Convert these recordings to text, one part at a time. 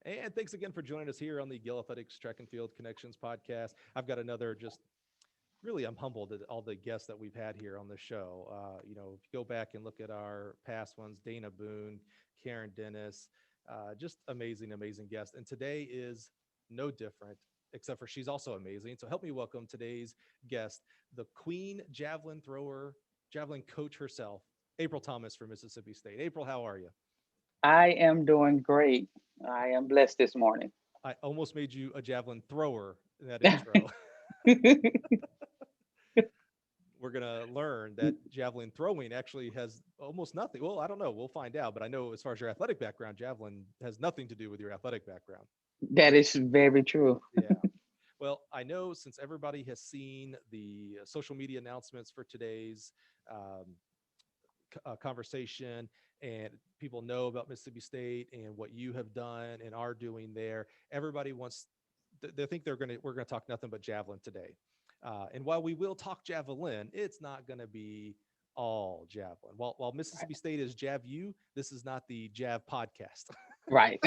And thanks again for joining us here on the Gill Athletics Track and Field Connections podcast. I've got another just really, I'm humbled at all the guests that we've had here on the show. If you go back and look at our past ones, Dana Boone, Karen Dennis, just amazing, amazing guests. And today is no different, except for she's also amazing. So help me welcome today's guest, the Queen Javelin thrower, Javelin coach herself, April Thomas from Mississippi State. April, how are you? I am doing great. I am blessed this morning. I almost made you a javelin thrower in that intro. We're going to learn that javelin throwing actually has almost nothing. Well, I don't know. We'll find out. But I know as far as your athletic background, javelin has nothing to do with your athletic background. That is very true. Yeah. Well, I know since everybody has seen the social media announcements for today's um, conversation, and people know about Mississippi State and what you have done and are doing there, everybody wants, they think we're going to talk nothing but javelin today. And while we will talk javelin, it's not going to be all javelin. While Right. Mississippi State is Jav U, this is not the Jav podcast. Right.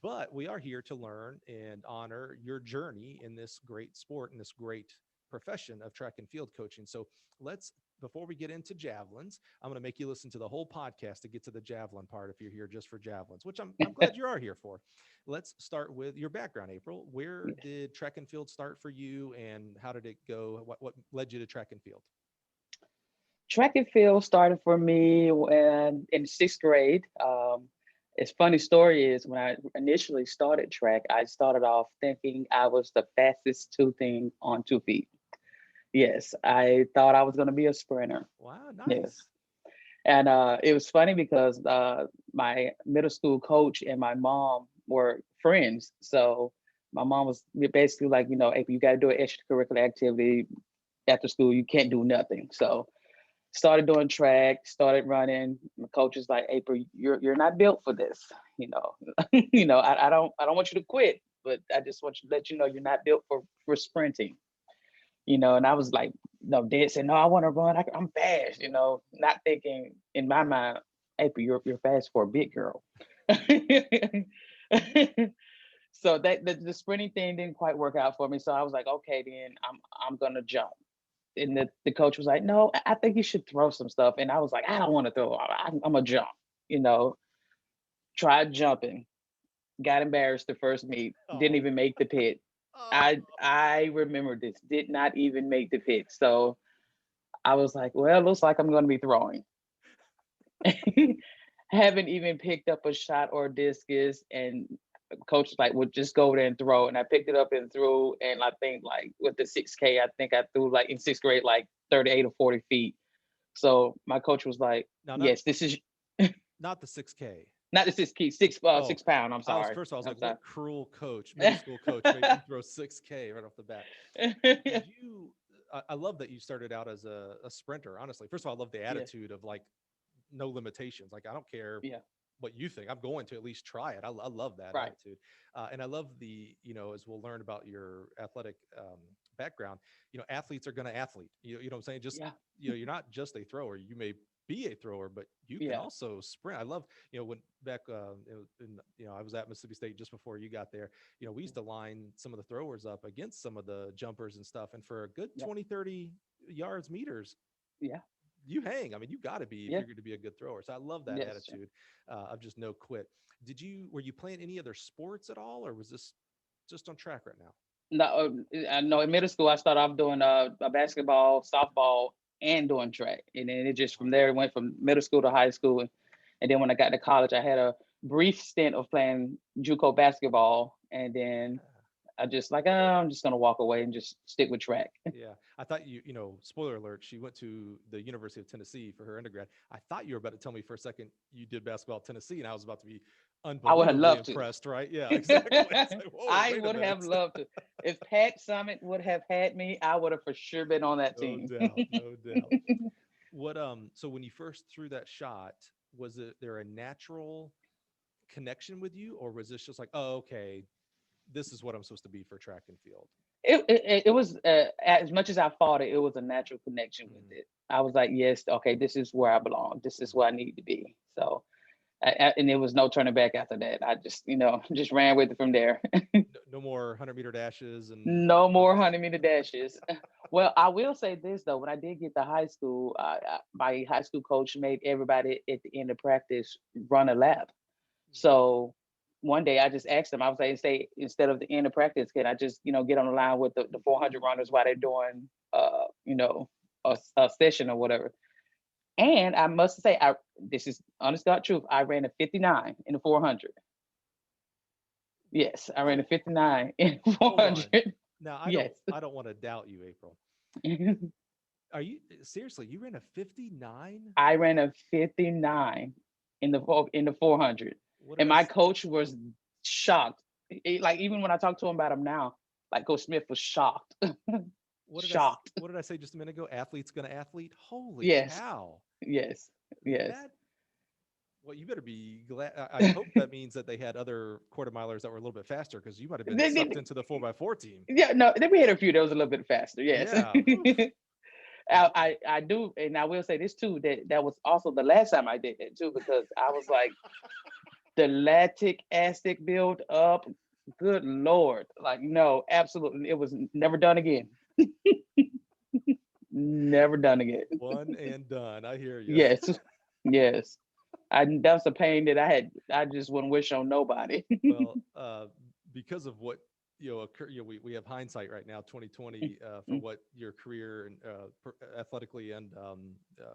But we are here to learn and honor your journey in this great sport and this great profession of track and field coaching. So let's, before we get into javelins, I'm going to make you listen to the whole podcast to get to the javelin part if you're here just for javelins, which I'm glad you are here for. Let's start with your background, April. Where did track and field start for you, and how did it go? What led you to track and field? Track and field started for me when in sixth grade. It's funny story is when I initially started track, I started off thinking I was the fastest two thing on 2 feet. Yes, I thought I was going to be a sprinter. Wow, Yes. nice. And it was funny because my middle school coach and my mom were friends. So my mom was basically like, if you got to do an extracurricular activity after school, you can't do nothing. So started doing track, started running. My coach is like, April, you're not built for this. You know, I don't want you to quit, but I just want you to let you know you're not built for sprinting. And I was like, no, dad said, no, I want to run. I'm fast, not thinking in my mind, April, you're fast for a big girl. So that the sprinting thing didn't quite work out for me. So I was like, okay, then I'm gonna jump. And the coach was like, no, I think you should throw some stuff. And I was like, I don't want to throw. I'm gonna jump. You know, Tried jumping, got embarrassed the first meet, didn't Oh, even make the pit. oh, I remember this, did not even make the pit. So I was like, well, it looks like I'm going to be throwing. Haven't even picked up a shot or a discus, and coach was like, well, just go over there and throw. And I picked it up and threw, and I think like with the 6K, I think I threw like in sixth grade like 38 or 40 feet. So my coach was like, now not yes, this is not the 6K. not the 6 key, Oh, 6 pound. I'm I was sorry. first. I was I'm like, sorry. what cruel coach, middle school coach, made you throw 6K right off the bat? Did you? I love that you started out as a sprinter. Honestly, first of all, I love the Yeah, attitude of like no limitations. Like I don't care yeah, what you think. I'm going to at least try it. I love that right. attitude, and I love the as we'll learn about your athletic background. Athletes are going to athlete. You know what I'm saying? Just Yeah, you're not just a thrower. You may be a thrower, but you can yeah, also sprint. I love when back I was at Mississippi State just before you got there. We used to line some of the throwers up against some of the jumpers and stuff, and for a good yeah, 20, 30 yards meters, yeah, you hang. I mean, you got to be if yeah. you're going to be a good thrower. So I love that Yes. attitude of just no quit. Were you playing any other sports at all, or was this just on track right now? No, I know in middle school I started off doing a basketball, softball, and doing track, and then it just from there it went from middle school to high school, and then when I got to college, I had a brief stint of playing JUCO basketball, and then Yeah. I just like, oh, I'm just gonna walk away and just stick with track. Yeah. I thought spoiler alert, she went to the University of Tennessee for her undergrad. I thought you were about to tell me for a second you did basketball at Tennessee, and I was about to be I would have unbelievably loved to. impressed, right? Yeah, exactly. It's like, whoa, I wait a would have minute. loved to. If Pat Summit would have had me, I would have for sure been on that No team. doubt, no doubt. So when you first threw that shot, was it there a natural connection with you, or was this just like, oh, okay, this is what I'm supposed to be for track and field? It was as much as I fought it, it was a natural connection with Mm, it. I was like, yes, okay, this is where I belong. This is mm, where I need to be. So And there was no turning back after that. I just, just ran with it from there. No more 100-meter dashes and No more 100-meter dashes. Well, I will say this though, when I did get to high school, my high school coach made everybody at the end of practice run a lap. So one day I just asked him, I was like, say, instead of the end of practice, can I just, get on the line with the 400 runners while they're doing, a session or whatever. And I must say, this is honest God truth, I ran a 59 in the 400. Yes, I ran a 59 in Hold on. 400. Now Yes. I don't want to doubt you, April. Are you seriously? You ran a 59? I ran a 59 in the 400, What did and I my s- coach was shocked. Like even when I talk to him about him now, like Coach Smith was shocked, shocked. what did I say just a minute ago? Athlete's gonna athlete. Holy Yes, cow! yes, yes. That Well, you better be glad. I hope that means that they had other quarter milers that were a little bit faster, because you might have been sucked into the 4x4 team. Yeah, no, then we had a few that was a little bit faster. Yes. Yeah. Oof. Wow. I do, and I will say this too, that was also the last time I did that too, because I was like, the lactic acid build up, good Lord. Like, no, absolutely. It was never done again. Never done again. One and done. I hear you. Yes. Yes. That's a pain that I just wouldn't wish on nobody. Well, because of what we have hindsight right now, 2020, for what your career and athletically and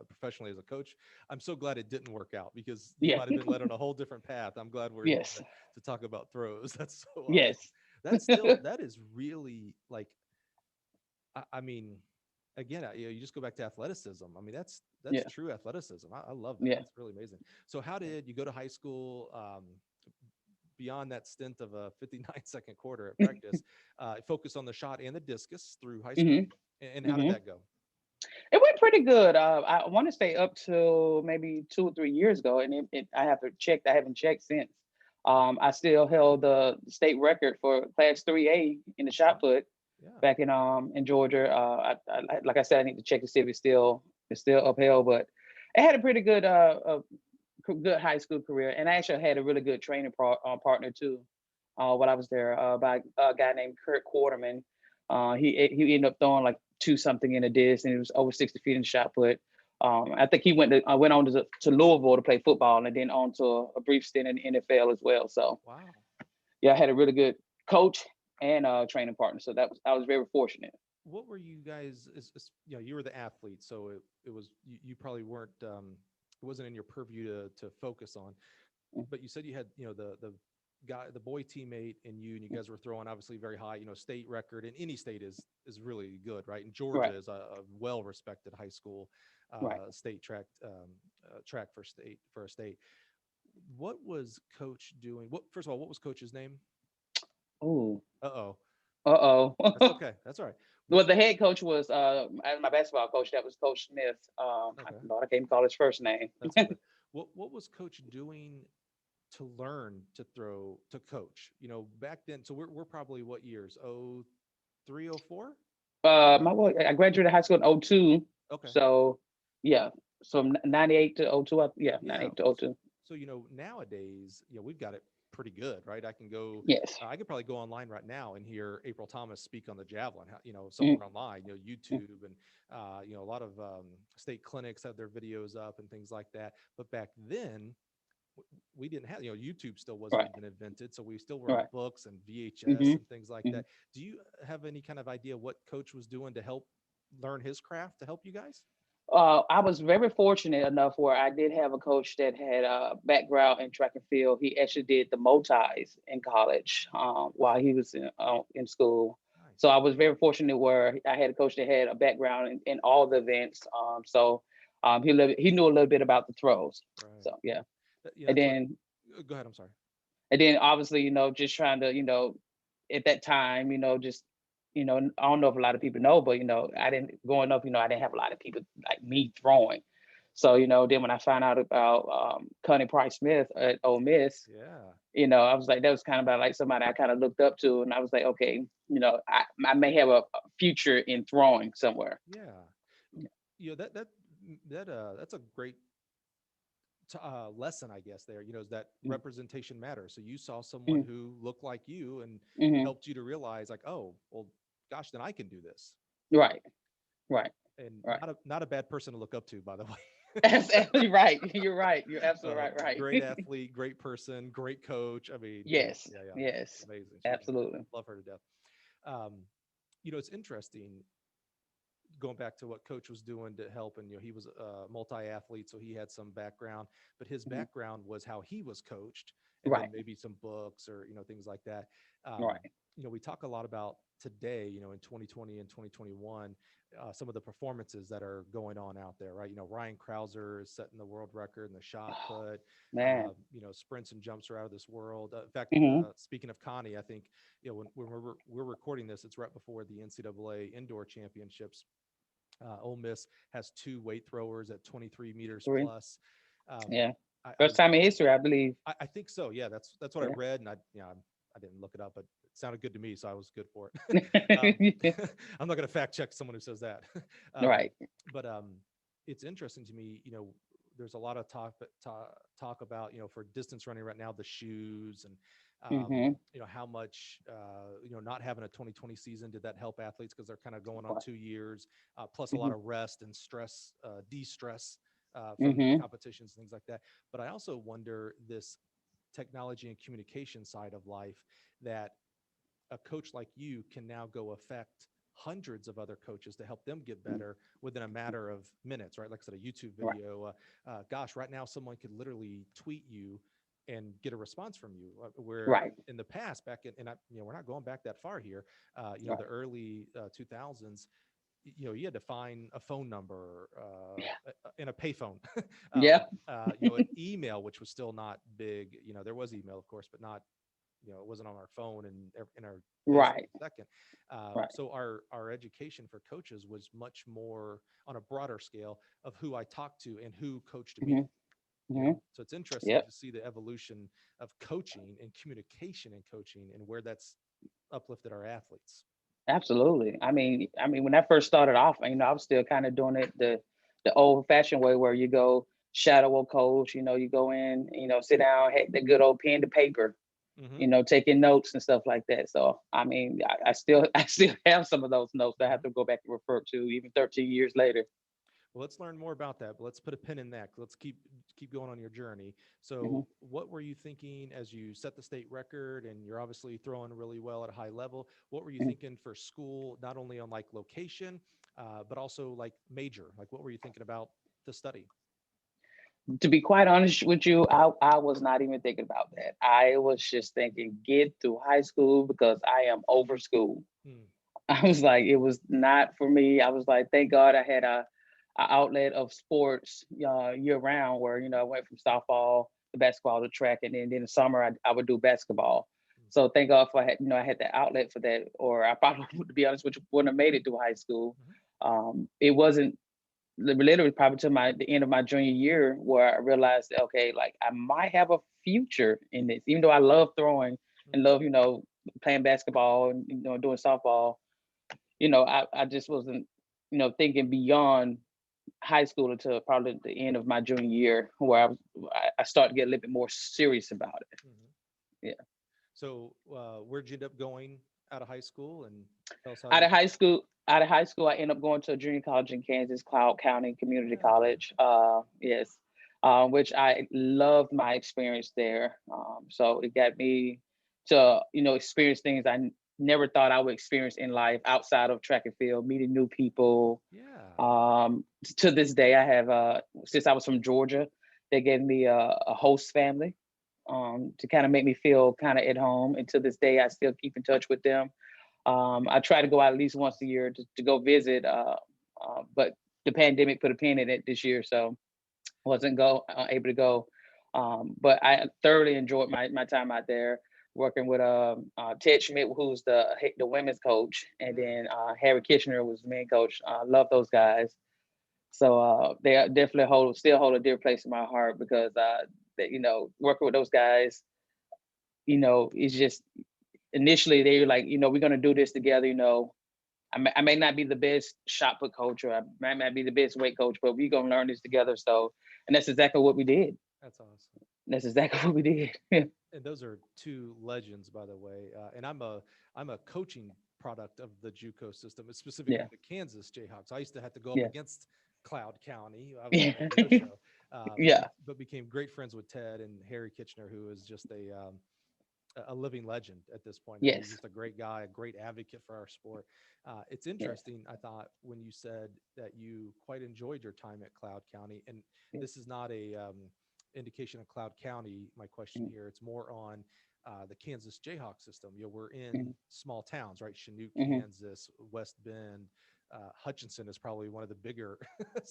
professionally as a coach. I'm so glad it didn't work out, because you Yeah. might have been led on a whole different path. I'm glad we're here Yes. to talk about throws. That's so awesome. Yes. That is really like, I mean, again, you just go back to athleticism. I mean, that's Yeah. true athleticism. I love that. Yeah. That's really amazing. So how did you go to high school? Beyond that stint of a 59-second quarter at practice, focus on the shot and the discus through high school. Hmm. And how did Hmm. that go? It went pretty good. I want to say up to maybe 2 or 3 years ago, and I have to check. I haven't checked since. I still held the state record for Class 3A in the shot Wow. put Yeah. back in Georgia. Like I said, I need to check to see if it's still upheld, but it had a pretty good good high school career, and I actually had a really good training partner too. While I was there, by a guy named Kurt Quarterman. He ended up throwing like two something in a disc, and it was over 60 feet in shot put. I think he went on to Louisville to play football, and then on to a brief stint in the NFL as well. So Wow. yeah, I had a really good coach and training partner. So I was very fortunate. What were you guys? You were the athlete, so it was you probably weren't. It wasn't in your purview to focus on. But you said you had the guy, the boy teammate, and you guys were throwing obviously very high. State record in any state is really good, right? And Georgia Right, is a well respected high school right. state track for a state. What was coach doing? What First of all, what was coach's name? Oh, Uh-oh. That's uh-oh. okay. That's all right. Well, What the head coach was my basketball coach. That was Coach Smith. Okay. Lord, I can't call his first name. That's good. What was coach doing to learn to throw to coach? Back then, so we're probably what years? Oh, 03, 04? I graduated high school in '02. Okay. So yeah, so 98 to '02. Yeah, Yeah. 98 to '02. So, nowadays, we've got it pretty good, right? Yes. I could probably go online right now and hear April Thomas speak on the javelin, Mm, somewhere online, mm, YouTube, and, a lot of state clinics have their videos up and things like that. But back then, we didn't have, YouTube still wasn't right, even invented. So we still were on right. books and VHS Hmm. and things like Hmm. that. Do you have any kind of idea what coach was doing to help learn his craft to help you guys? I was very fortunate enough where I did have a coach that had a background in track and field. He actually did the multis in college while he was in school. So Nice. I was very fortunate where I had a coach that had a background in all the events. He knew a little bit about the throws. Right. So yeah, and That's what, then go ahead. I'm sorry. obviously just trying to at that time just I don't know if a lot of people know, but I didn't growing up, I didn't have a lot of people like me throwing. So then when I found out about Connie Price Smith at Ole Miss, Yeah. I was like, that was kind of about like somebody I kind of looked up to, and I was like, okay, I may have a future in throwing somewhere. Yeah. That that's a great lesson, I guess, there, is that Mm, representation matters. So you saw someone mm, who looked like you and mhm. helped you to realize like, oh, well, gosh, then I can do this. Right, right, And right. not a bad person to look up to, by the way. Absolutely right. You're right. You're absolutely right. Great athlete, great person, great coach. I mean, Yes, yeah, yeah, yes, amazing. She's absolutely. love her to death. Um, it's interesting going back to what coach was doing to help, and he was a multi-athlete, so he had some background, but his Mhm. background was how he was coached, and then Right, maybe some books or things like that. um, right. we talk a lot about today, in 2020 and 2021, some of the performances that are going on out there, right? Ryan Krauser is setting the world record in the shot Oh, put. man. Sprints and jumps are out of this world. In fact, Hmm. speaking of Connie, I think when we're recording this, it's right before the NCAA indoor championships. Ole Miss has two weight throwers at 23 meters Three. plus. Um, Yeah. I, I First time in history, I believe. I think so. Yeah, that's what I Yeah. read, and I didn't look it up, but it sounded good to me, so I was good for it. I'm not going to fact check someone who says that. um, Right. but it's interesting to me. There's a lot of talk about for distance running right now, the shoes and Hmm. how much not having a 2020 season, did that help athletes because they're kind of going on 2 years, plus a lot Hmm. of rest and stress, de-stress from Hmm. competitions, things like that. But I also wonder this technology and communication side of life, that a coach like you can now go affect hundreds of other coaches to help them get better within a matter of minutes, right? Like I said, a YouTube Right. video. Gosh, right now someone could literally tweet you and get a response from you. Where Right. in the past, back in, and we're not going back that far here. Right. The early 2000s, you had to find a phone number Yeah. in a payphone. Yeah. An email, which was still not big. There was email, of course, but not, it wasn't on our phone and in our face Right. every second. Right. So our education for coaches was much more on a broader scale of who I talked to and who coached Hmm. me. Hmm. So it's interesting Yep. to see the evolution of coaching and communication and coaching and where that's uplifted our athletes. Absolutely. When I first started off, I was still kind of doing it the old fashioned way where you go shadow a coach, you go in, sit down, had the good old pen to paper, Hmm. taking notes and stuff like that. So I still I still have some of those notes that I have Hmm. to go back and refer to even 13 years later. Well, let's learn more about that, but let's put a pin in that. Let's keep going on your journey. Hmm. So, what were you thinking as you set the state record, and you're obviously throwing really well at a high level? What were you thinking for school, not only on like location, but also like major? Like, what were you thinking about to study? To be quite honest with you, I was not even thinking about that. I was just thinking get through high school because I am over school. Hmm. I was like, it was not for me. I was like, thank God I had a outlet of sports year round where, I went from softball to basketball to track. And then in the summer, I would do basketball. So thank God for I had the outlet for that, or I probably, to be honest with you, wouldn't have made it through high school. Hmm. It wasn't literally probably to the end of my junior year where I realized, okay, like I might have a future in this, even though I love throwing and Hmm. love, playing basketball and, doing softball. I just wasn't, thinking beyond high school until probably the end of my junior year, where I started to get a little bit more serious about it. Hmm. Yeah. So, where'd you end up going out of high school, and tell us how Out you? of high school, I ended up going to a junior college in Kansas, Cloud County Community Yeah. College. Yes, which I loved my experience there. So it got me to, experience things never thought I would experience in life outside of track and field, meeting new people. Yeah. To this day, I have, since I was from Georgia, they gave me a host family to kind of make me feel kind of at home. And to this day, I still keep in touch with them. I try to go out at least once a year to go visit, but the pandemic put a pin in it this year, so wasn't able to go. But I thoroughly enjoyed my time out there working with Ted Schmidt, who's the women's coach, and Yeah. then Harry Kitchener was the main coach. Love those guys. So they definitely still hold a dear place in my heart because working with those guys, it's just initially they were like, we're gonna do this together. I may not be the best shot put coach or I might not be the best weight coach, but we're gonna learn this together. So, and that's exactly what we did. That's awesome. That's exactly what we did. And those are two legends, by the way. And I'm a coaching product of the JUCO system, specifically Yeah, the Kansas Jayhawks. I used to have to go up yeah, against Cloud County. I was on yeah, the radio show, yeah. but became great friends with Ted and Harry Kitchener, who is just a living legend at this point. I mean, he's Yes, just a great guy, a great advocate for our sport. It's yeah, interesting, I thought, when you said that you quite enjoyed your time at Cloud County, and yeah. this is not a indication of Cloud County. My question Mm, here, it's more on the Kansas Jayhawk system. We're in mm, small towns, right? Chanute, mm-hmm. Kansas, West Bend. Hutchinson is probably one of the bigger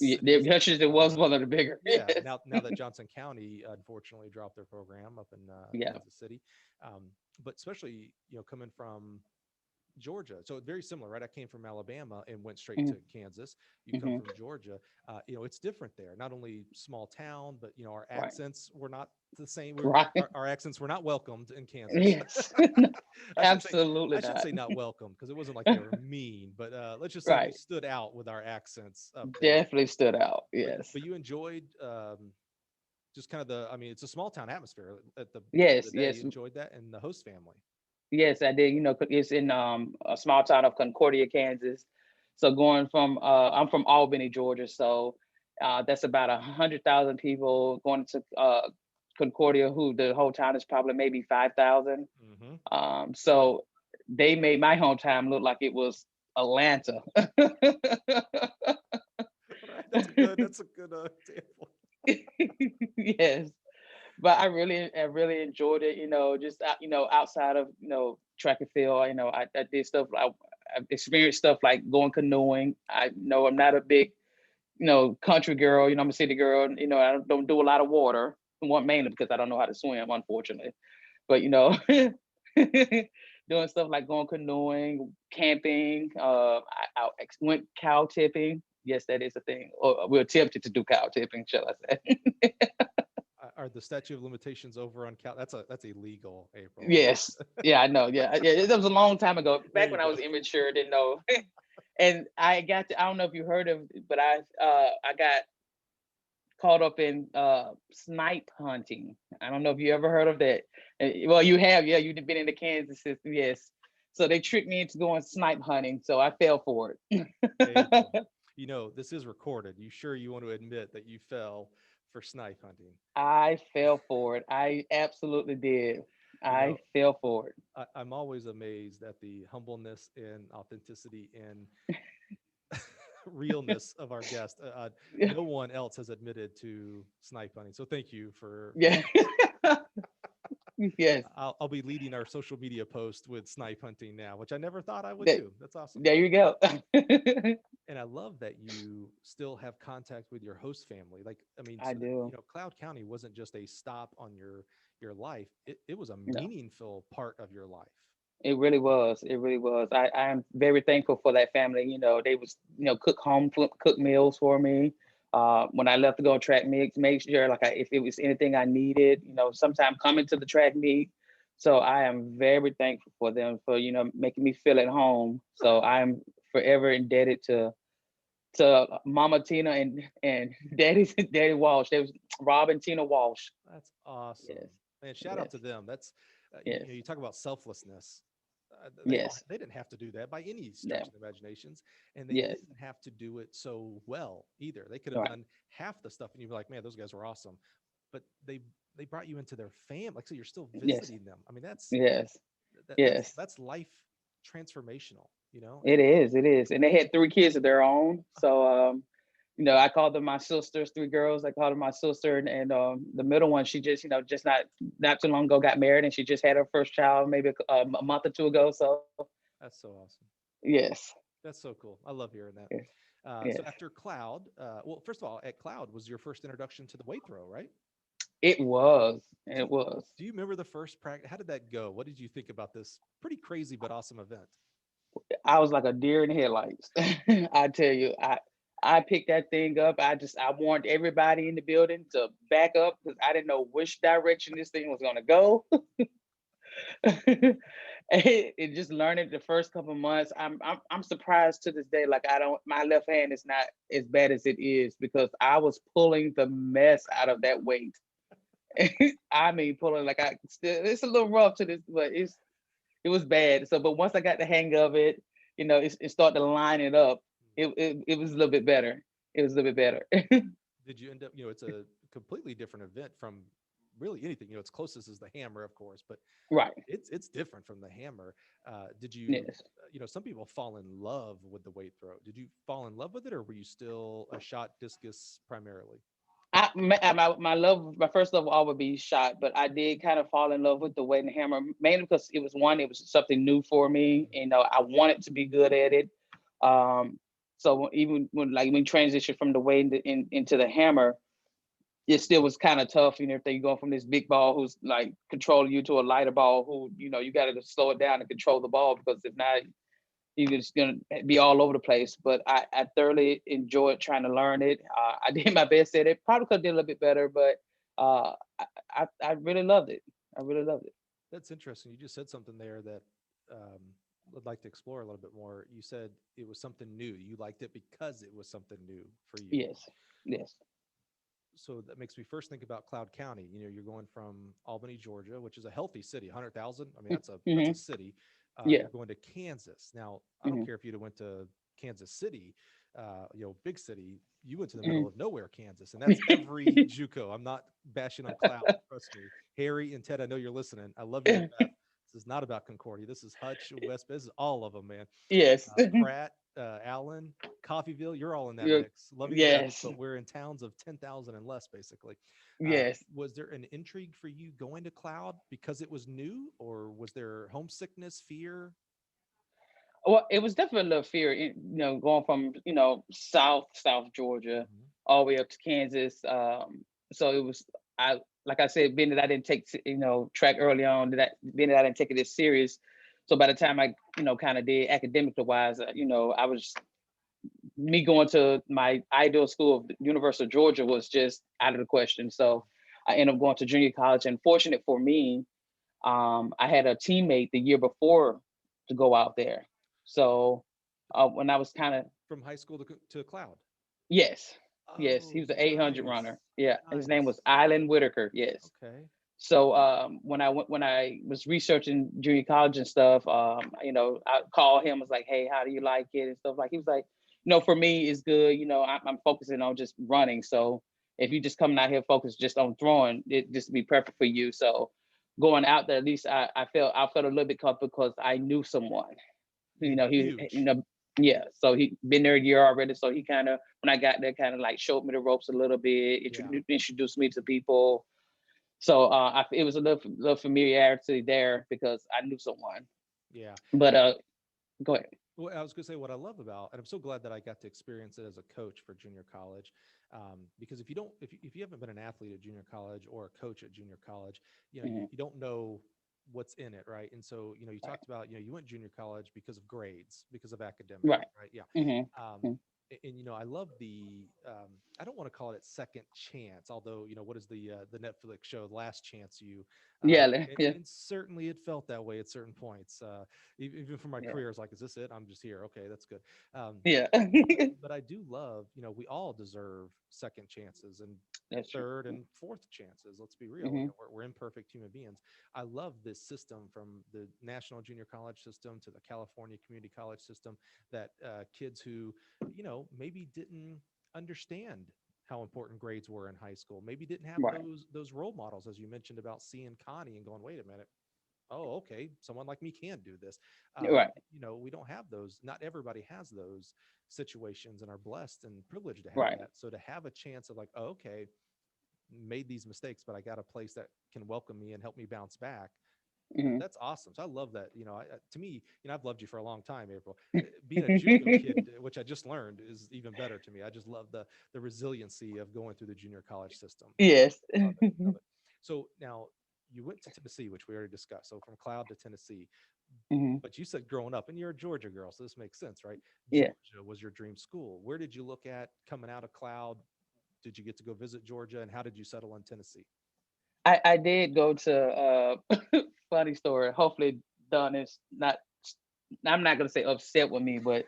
Yeah, cities. Hutchinson was one of the bigger. Yeah, now that Johnson County unfortunately dropped their program up in Yeah. Kansas City, but especially coming from Georgia. So very similar, right? I came from Alabama and went straight Mm-hmm. to Kansas. You come Mm-hmm. from Georgia. It's different there. Not only small town, but our Right. accents were not the same. Right. Our accents were not welcomed in Kansas. Yes. I should say Absolutely I should not. say not welcome because it wasn't like they were mean, but let's just say we Right. stood out with our accents up there. Definitely stood out. But Yes. but you enjoyed just kind of I mean, it's a small town atmosphere at the end of the Yes. day. You Yes. enjoyed that and the host family. Yes, I did. It's in a small town of Concordia, Kansas. So going from I'm from Albany, Georgia. So that's about 100,000 people going to Concordia, who the whole town is probably maybe 5,000. Hmm. So they made my hometown look like it was Atlanta. Right. That's a good example. Yes, but I really enjoyed it. Just outside of track and field, I did stuff. I experienced stuff like going canoeing. I know I'm not a big country girl. I'm a city girl. I don't do a lot of water. One mainly because I don't know how to swim, unfortunately. But doing stuff like going canoeing, camping. I went cow tipping. Yes, that is a thing. Or we attempted to do cow tipping, shall I say? Are the statute of limitations over on Cal? That's illegal, April. Yes. Yeah, I know. Yeah, yeah. That was a long time ago. There Back you when I go. was immature, didn't know. And I don't know if you heard of, but I got caught up in snipe hunting. I don't know if you ever heard of that. Well, you have. Yeah, you've been in the Kansas system. Yes. So they tricked me into going snipe hunting. So I fell for it. April, this is recorded. You sure you want to admit that you fell for snipe hunting? I fell for it. I absolutely did. You I know, fell for it. I'm always amazed at the humbleness and authenticity and realness of our guest. No one else has admitted to snipe hunting, so thank you for Yeah. Yes. I'll be leading our social media post with snipe hunting now, which I never thought I would That, do. That's awesome. there you go. And I love that you still have contact with your host family. Like, I mean, I so that, do. Cloud County wasn't just a stop on your life. It was a No, meaningful part of your life. it really was. It really was. I am very thankful for that family. They was, cook meals for me. When I left to go track meets, make sure like if it was anything I needed, sometime coming to the track meet. So I am very thankful for them for, making me feel at home. So I'm forever indebted to Mama Tina and Daddy Walsh. They was Rob and Tina Walsh. That's awesome, Yes, man. Shout out yes, to them. That's yes, you talk about selflessness. yes, They didn't have to do that by any stretch no, of the imaginations, and they yes, didn't have to do it so well either. They could have right, done half the stuff, and you'd be like, "Man, those guys were awesome," but they brought you into their fam. Like, so you're still yes, visiting them. I mean, yes, that that's yes. that's life transformational. It is, and they had three kids of their own. So, I called them my sisters, three girls. I called them my sister, and the middle one, she just, just not too long ago got married, and she just had her first child maybe a month or two ago. So, That's so awesome. yes, That's so cool. I love hearing that. yes, So yes. after Cloud, well, first of all, at Cloud was your first introduction to the weight throw, right? It was, Do it you, was. do you remember the first practice? How did that go? What did you think about this pretty crazy but awesome event? I was like a deer in headlights. I tell you, I picked that thing up. I warned everybody in the building to back up because I didn't know which direction this thing was gonna go. It just learning the first couple months. I'm surprised to this day. Like I don't, my left hand is not as bad as it is because I was pulling the mess out of that weight. I mean, pulling like I still, it's a little rough to this, but it was bad. So, but once I got the hang of it, it started to line it up. It was a little bit better. It was a little bit better. Did you end up, it's a completely different event from really anything, its closest is the hammer, of course, but Right. it's different from the hammer. Did you, Yes. some people fall in love with the weight throw. Did you fall in love with it, or were you still a shot discus primarily? My first love will always be shot, but I did kind of fall in love with the weight and hammer mainly because it was something new for me. I wanted to be good at it. Um, so even when like we transitioned from the weight into the hammer, it still was kind of tough. If you're going from this big ball who's like controlling you to a lighter ball who you got to slow it down and control the ball because if not, you're just gonna be all over the place. But I thoroughly enjoyed trying to learn it. I did my best at it. Probably could have did a little bit better, but I really loved it. I really loved it. That's interesting. You just said something there that I'd like to explore a little bit more. You said it was something new. You liked it because it was something new for you. Yes, yes. So that makes me first think about Cloud County. You're going from Albany, Georgia, which is a healthy city, 100,000. I mean, that's a Mm-hmm. city. Yeah. You're going to Kansas. Now, I don't Mm-hmm. care if you'd have went to Kansas City, big city. You went to the middle Mm-hmm. of nowhere, Kansas, and that's every JUCO. I'm not bashing on Cloud. Trust me, Harry and Ted. I know you're listening. I love you to death. This is not about Concordia. This is Hutch, West. This is all of them, man. Yes. Pratt, Allen, Coffeyville, you're all in that Yeah. mix. Love you to death, Yes. but we're in towns of 10,000 and less, basically. Yes. Was there an intrigue for you going to Cloud because it was new, or was there homesickness, fear? Well, it was definitely a little fear, going from South Georgia Mhm. all the way up to Kansas. So it was I like I said, being that I didn't take track early on, being that I didn't take it as serious. So by the time I kind of did academically wise, I was me going to my ideal school of the University of Georgia was just out of the question. So I ended up going to junior college, and fortunate for me, I had a teammate the year before to go out there. So when I was kind of From high school to Cloud. yes, yes, he Oh, was an 800 nice, runner. Yeah, his name was nice. Island Whitaker. Yes. Okay. So when I was researching junior college and stuff, I called him. Was like, hey, how do you like it and stuff like. He was like, for me, it's good. I'm focusing on just running. So if you just coming out here focused just on throwing, it just be perfect for you. So going out there, at least I felt a little bit comfortable because I knew someone. He Huge. yeah. So he been there a year already. So he kind of when I got there, kind of like showed me the ropes a little bit, Yeah. introduced me to people. So it was a little familiarity there because I knew someone. Yeah. But go ahead. Well, I was going to say what I love about, and I'm so glad that I got to experience it as a coach for junior college, because if you don't, if you haven't been an athlete at junior college or a coach at junior college, Hmm. you don't know what's in it, right? And so, you Right. talked about, you went junior college because of grades, because of academics, Right. right? Yeah. Um, Hmm. and I love the I don't want to call it second chance, although what is the Netflix show Last Chance You, Yeah. Yeah. and certainly it felt that way at certain points. Even for my Yeah. career, I was like, is this it? I'm just here. Okay, that's good. Yeah. But I do love, we all deserve second chances and That's true. third and fourth chances. Let's be real. Hmm. We're imperfect human beings. I love this system from the national junior college system to the California community college system that kids who, maybe didn't understand how important grades were in high school, maybe didn't have Right. those role models, as you mentioned about seeing Connie and going, wait a minute, oh, okay, someone like me can do this. Right. We don't have those. Not everybody has those situations and are blessed and privileged to have Right. that. So to have a chance of like, oh, okay, made these mistakes, but I got a place that can welcome me and help me bounce back. Hmm. That's awesome. So I love that. To me, I've loved you for a long time, April. Being a JUCO kid, which I just learned, is even better to me. I just love the resiliency of going through the junior college system. Yes. Love it. Love it. So now you went to Tennessee, which we already discussed. So from Cloud to Tennessee, Hmm. but you said growing up, and you're a Georgia girl, so this makes sense, right? Yeah. Georgia was your dream school. Where did you look at coming out of Cloud? Did you get to go visit Georgia, and how did you settle in Tennessee? I did go to funny story. Hopefully Don is not I'm not gonna say upset with me, but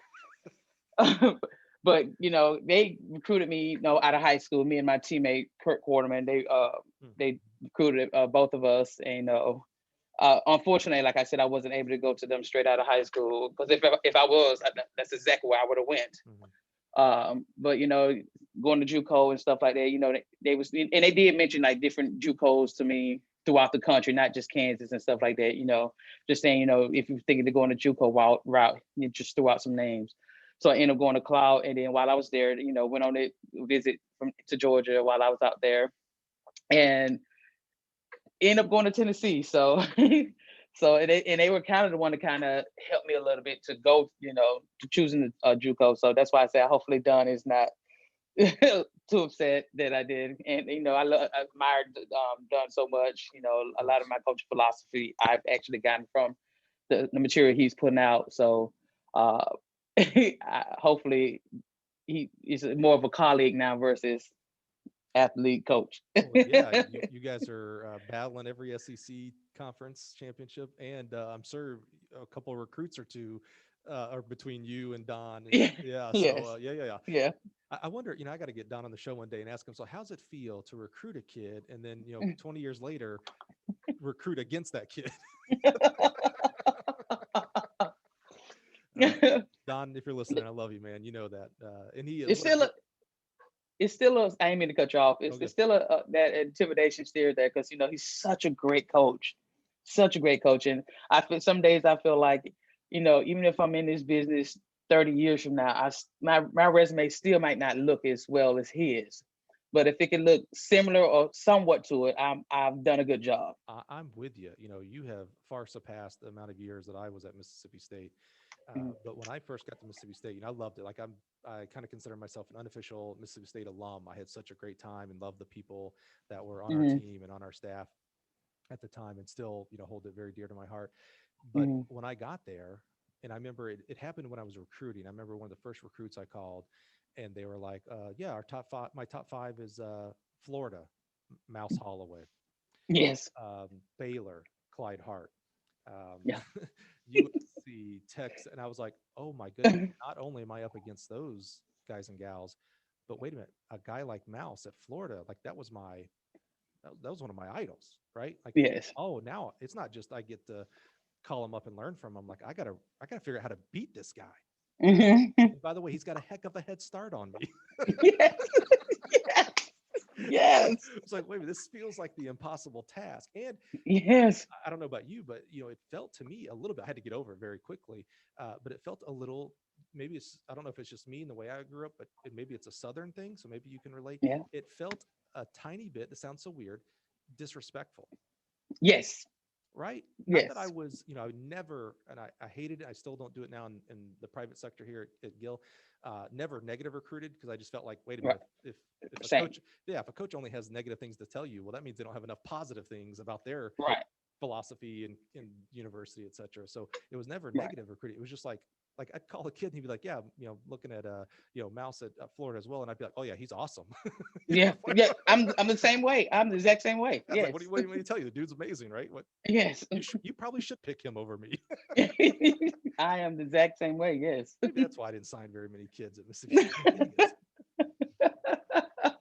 but they recruited me, out of high school. Me and my teammate Kurt Quarterman. They Mhm. recruited both of us, and unfortunately, like I said, I wasn't able to go to them straight out of high school, because if I was, that's exactly where I would have went. But going to JUCO and stuff like that, they was, and they did mention like different JUCOs to me throughout the country, not just Kansas and stuff like that. Just saying, if you're thinking of going to JUCO route, you just threw out some names. So I ended up going to Cloud, and then while I was there, went on a visit to Georgia while I was out there, and ended up going to Tennessee. So and they were kind of the one to kind of help me a little bit to go, to choosing a JUCO. So that's why I say hopefully Don is not too upset that I did. And I admired Don so much. A lot of my coaching philosophy I've actually gotten from the material he's putting out. So hopefully he is more of a colleague now versus athlete coach. Well, yeah, you guys are battling every SEC conference championship, and I'm sure a couple of recruits or two are between you and Don. And, yeah. Yes. So Yeah. I wonder, I got to get Don on the show one day and ask him, so how's it feel to recruit a kid and then 20 years later recruit against that kid? Don, if you're listening, I love you, man. You know that. And he it's still a, I ain't mean to cut you off. It's still that intimidation still there, because he's such a great coach, and some days I feel like even if I'm in this business 30 years from now, my resume still might not look as well as his, but if it can look similar or somewhat to it, I've done a good job. I'm with you. You have far surpassed the amount of years that I was at Mississippi State. But when I first got to Mississippi State, I loved it. Like I kind of consider myself an unofficial Mississippi State alum. I had such a great time and loved the people that were on our team and on our staff at the time, and still, hold it very dear to my heart. But when I got there, and I remember it happened when I was recruiting. I remember one of the first recruits I called, and they were like, yeah, my top five is Florida, Mouse Holloway. Yes. Baylor, Clyde Hart. Yeah. USC, Texas, and I was like, oh my goodness, not only am I up against those guys and gals, but wait a minute, a guy like Mouse at Florida, like that was one of my idols, right? Like, yes. Oh, now it's not just I get to call him up and learn from him. Like I gotta figure out how to beat this guy. And by the way, he's got a heck of a head start on me. Yes. Yes. It's like, wait a minute, this feels like the impossible task. And yes, I don't know about you, but it felt to me a little bit, I had to get over it very quickly. But it felt a little, maybe I don't know if it's just me and the way I grew up, but maybe it's a Southern thing. So maybe you can relate. Yeah. It felt a tiny bit, this sounds so weird, disrespectful. Yes. Right? Yes. Not that I was, I would never, and I hated it. I still don't do it now in the private sector here at Gill. Never negative recruited, because I just felt like, wait a minute, if a coach only has negative things to tell you, well, that means they don't have enough positive things about their philosophy and university, et cetera. So it was never negative recruiting. It was just like I'd call a kid and he'd be like, yeah, looking at Mouse at Florida as well, and I'd be like, oh yeah, he's awesome. Yeah. I'm the same way. I'm the exact same way. Yes. Like, what do you want me to tell you? The dude's amazing, right? What? Yes. You probably should pick him over me. I am the exact same way. Yes. Maybe that's why I didn't sign very many kids at Mississippi State.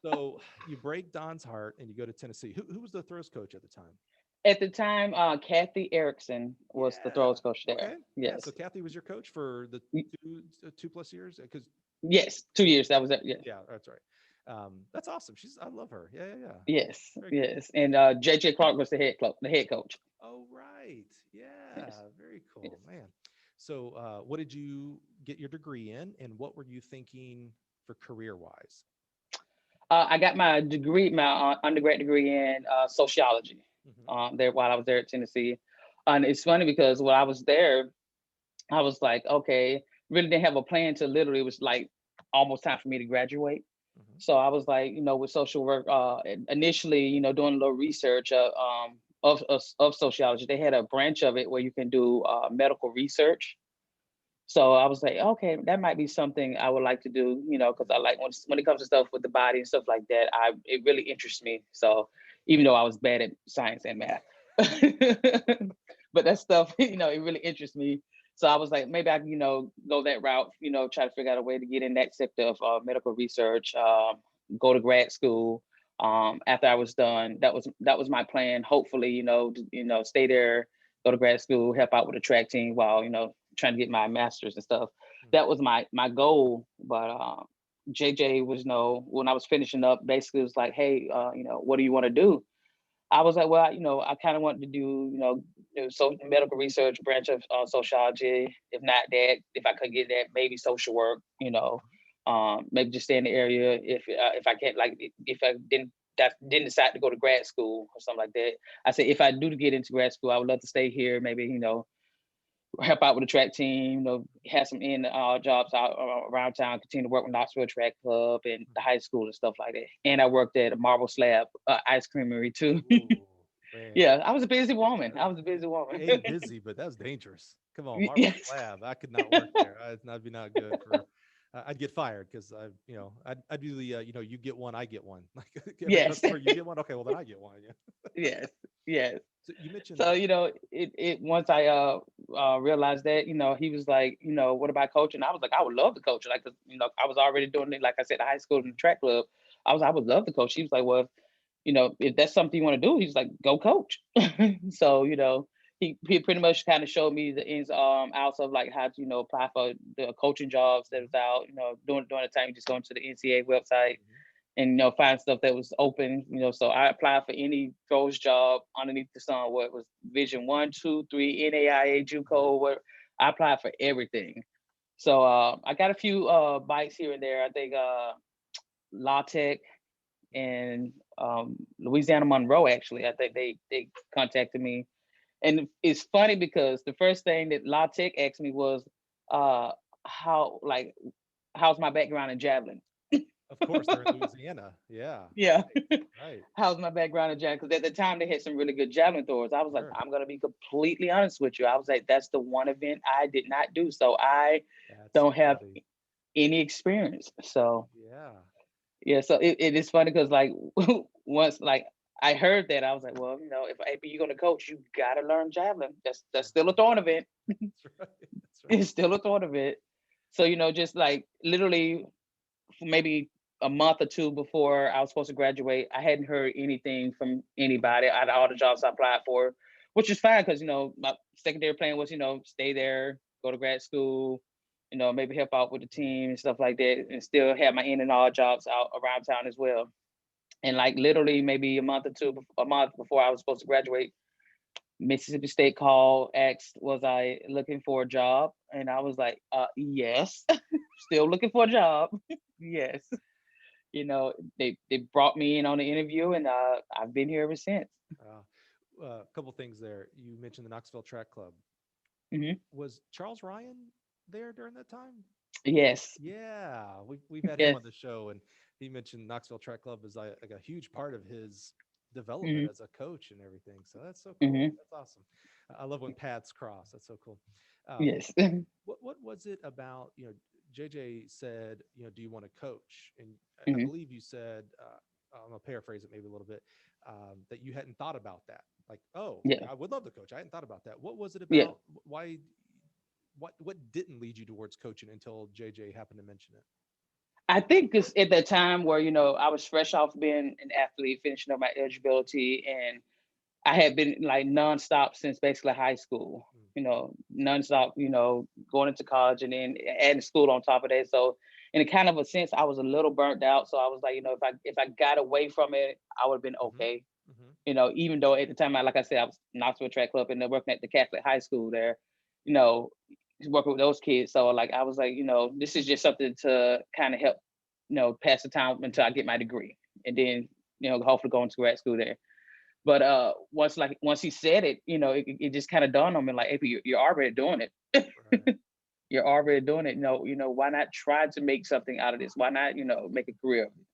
So you break Don's heart and you go to Tennessee. Who was the throws coach at the time? At the time, Kathy Erickson was the throws coach there. Okay. Yes. Yeah, so Kathy was your coach for the 2+ years? Because yes, 2 years. That was it. Yeah. Yeah, that's right. That's awesome. I love her. Yeah. Yes. Very yes. And JJ Clark was the head coach. Oh, right. Yeah. Yes. Very cool, Yes. man. So what did you get your degree in, and what were you thinking for career-wise? I got my degree, my undergrad degree in sociology. There while I was there at Tennessee, and it's funny because when I was there, I was like, okay, really didn't have a plan to literally. It was like almost time for me to graduate. So I was like, with social work, initially, doing a little research of sociology. They had a branch of it where you can do medical research. So I was like, okay, that might be something I would like to do, because I like when it comes to stuff with the body and stuff like that, it really interests me. So even though I was bad at science and math, but that stuff, it really interests me. So I was like, maybe I can, go that route, try to figure out a way to get in that sector of medical research, go to grad school. After I was done, that was my plan. Hopefully, stay there, go to grad school, help out with the track team while trying to get my master's and stuff. Mm. That was my goal. But JJ was when I was finishing up, basically it was like, hey, what do you want to do? I was like, well, I kind of wanted to do so medical research, branch of sociology. If not that, if I could get that, maybe social work. Maybe just stay in the area. If I can't, like, if I didn't decide to go to grad school or something like that. I said if I do get into grad school, I would love to stay here. Maybe help out with the track team. Have some in jobs out around town. Continue to work with Knoxville Track Club and the high school and stuff like that. And I worked at a Marble Slab ice creamery too. Ooh, man. Yeah, I was a busy woman. I was a busy woman. A, busy, but that's dangerous. Come on, Marble Yes. Slab. I could not work there. That'd be not good for. I'd get fired because I'd do the you get one, I get one. Like every Yes. customer, you get one. Okay, well then I get one. Yeah. Yes. Yes. So you mentioned. So it once I realized that he was like, what about coaching? I was like, I would love to coach. Like, 'cause, I was already doing it. Like I said, high school and track club. I would love to coach. He was like, well, if that's something you want to do, he's like, go coach. So he pretty much kind of showed me the ins outs of like how to apply for the coaching jobs that was out. During the time, just going to the NCAA website Mhm. and find stuff that was open. So I applied for any coach job underneath the sun. What was Vision 1, 2, 3, NAIA, JUCO. What I applied for everything. So I got a few bites here and there. I think La Tech and Louisiana Monroe, actually. I think they contacted me. And it's funny because the first thing that La Tech asked me was uh how like how's my background in javelin. Of course, they're in Louisiana. Yeah. Yeah. Right. Right. How's my background in javelin? Because at the time they had some really good javelin throwers. I was like, Sure. I'm gonna be completely honest with you. I was like, that's the one event I did not do. So I That's don't have funny. any experience. So Yeah. yeah, so it is funny because like once like I heard that, I was like, well, if you're gonna coach, you gotta learn javelin. That's Sure. still a thorn event. That's right. That's right. It's still a thorn event. So just like literally maybe a month or two before I was supposed to graduate, I hadn't heard anything from anybody out of all the jobs I applied for, which is fine because my secondary plan was stay there, go to grad school, maybe help out with the team and stuff like that, and still have my in and all jobs out around town as well. And like literally maybe a month before I was supposed to graduate, Mississippi State called, asked, was I looking for a job? And I was like, yes, still looking for a job. Yes. They brought me in on the interview and I've been here ever since. A couple things there. You mentioned the Knoxville Track Club. Hmm. Was Charles Ryan there during that time? Yes. Yeah, we've had him Yes. on the show, and he mentioned Knoxville Track Club is like a huge part of his development Hmm. as a coach and everything. So that's so cool. Hmm. That's awesome. I love when paths cross. That's so cool. Um, Yes. what was it about? JJ said, do you want to coach? And I Hmm. believe you said, I'm gonna paraphrase it maybe a little bit, that you hadn't thought about that. Like, oh, Yeah. I would love to coach. I hadn't thought about that. What was it Yeah. about? Why? What didn't lead you towards coaching until JJ happened to mention it? I think it's at that time where, I was fresh off being an athlete, finishing up my eligibility, and I had been like nonstop since basically high school, Mm. nonstop, going into college and then adding school on top of that. So in a kind of a sense, I was a little burnt out. So I was like, if I got away from it, I would have been Mhm. okay. Mhm. Even though at the time, like I said, I was Knoxville Track Club and then working at the Catholic high school there, you know, working with those kids. So like I was like, this is just something to kind of help, pass the time until I get my degree. And then, hopefully go into grad school there. But once he said it, it just kind of dawned on me like, hey, you're already doing it. Right. You're already doing it. Why not try to make something out of this? Why not, make a career of it?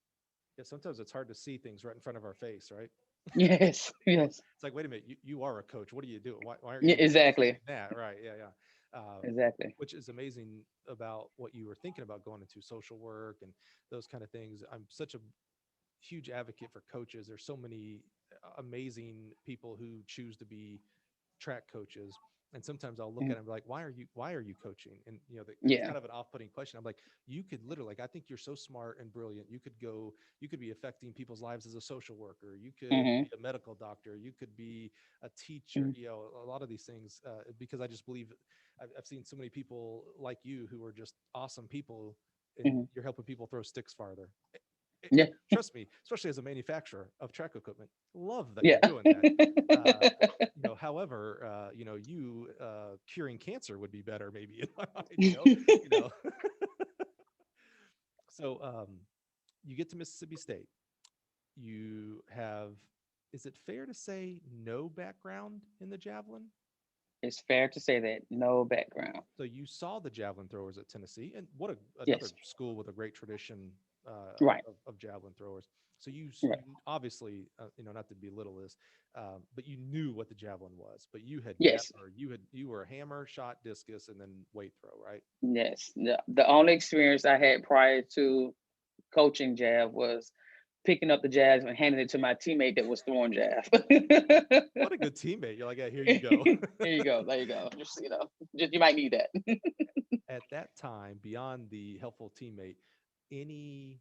Yeah, sometimes it's hard to see things right in front of our face, right? Yes, yes, It's like, wait a minute, you are a coach. What are you doing? Why aren't yeah, you exactly, that? Right. Yeah. Yeah. exactly. Which is amazing about what you were thinking about going into social work and those kind of things. I'm such a huge advocate for coaches. There's so many amazing people who choose to be track coaches. And sometimes I'll look at him and be like, why are you coaching? And it's Yeah. kind of an off-putting question. I'm like, you could literally, like, I think you're so smart and brilliant. You could be affecting people's lives as a social worker. You could Hmm. be a medical doctor. You could be a teacher, Hmm. a lot of these things, because I just believe I've seen so many people like you who are just awesome people, and Hmm. you're helping people throw sticks farther. Yeah. Trust me, especially as a manufacturer of track equipment, love that Yeah. you're doing that. Uh, however, you curing cancer would be better, maybe in my mind. You know. So you get to Mississippi State. You have, is it fair to say, no background in the javelin? It's fair to say that no background. So you saw the javelin throwers at Tennessee, and another Yes. school with a great tradition Right. of javelin throwers. So you Right. obviously, not to belittle this, but you knew what the javelin was. But you had Yes. never, you were hammer, shot, discus, and then weight throw, right? Yes. The only experience I had prior to coaching jab was picking up the jabs and handing it to my teammate that was throwing jab. What a good teammate! You're like, yeah, here you go. Here you go. There you go. Just you might need that. At that time, beyond the helpful teammate, any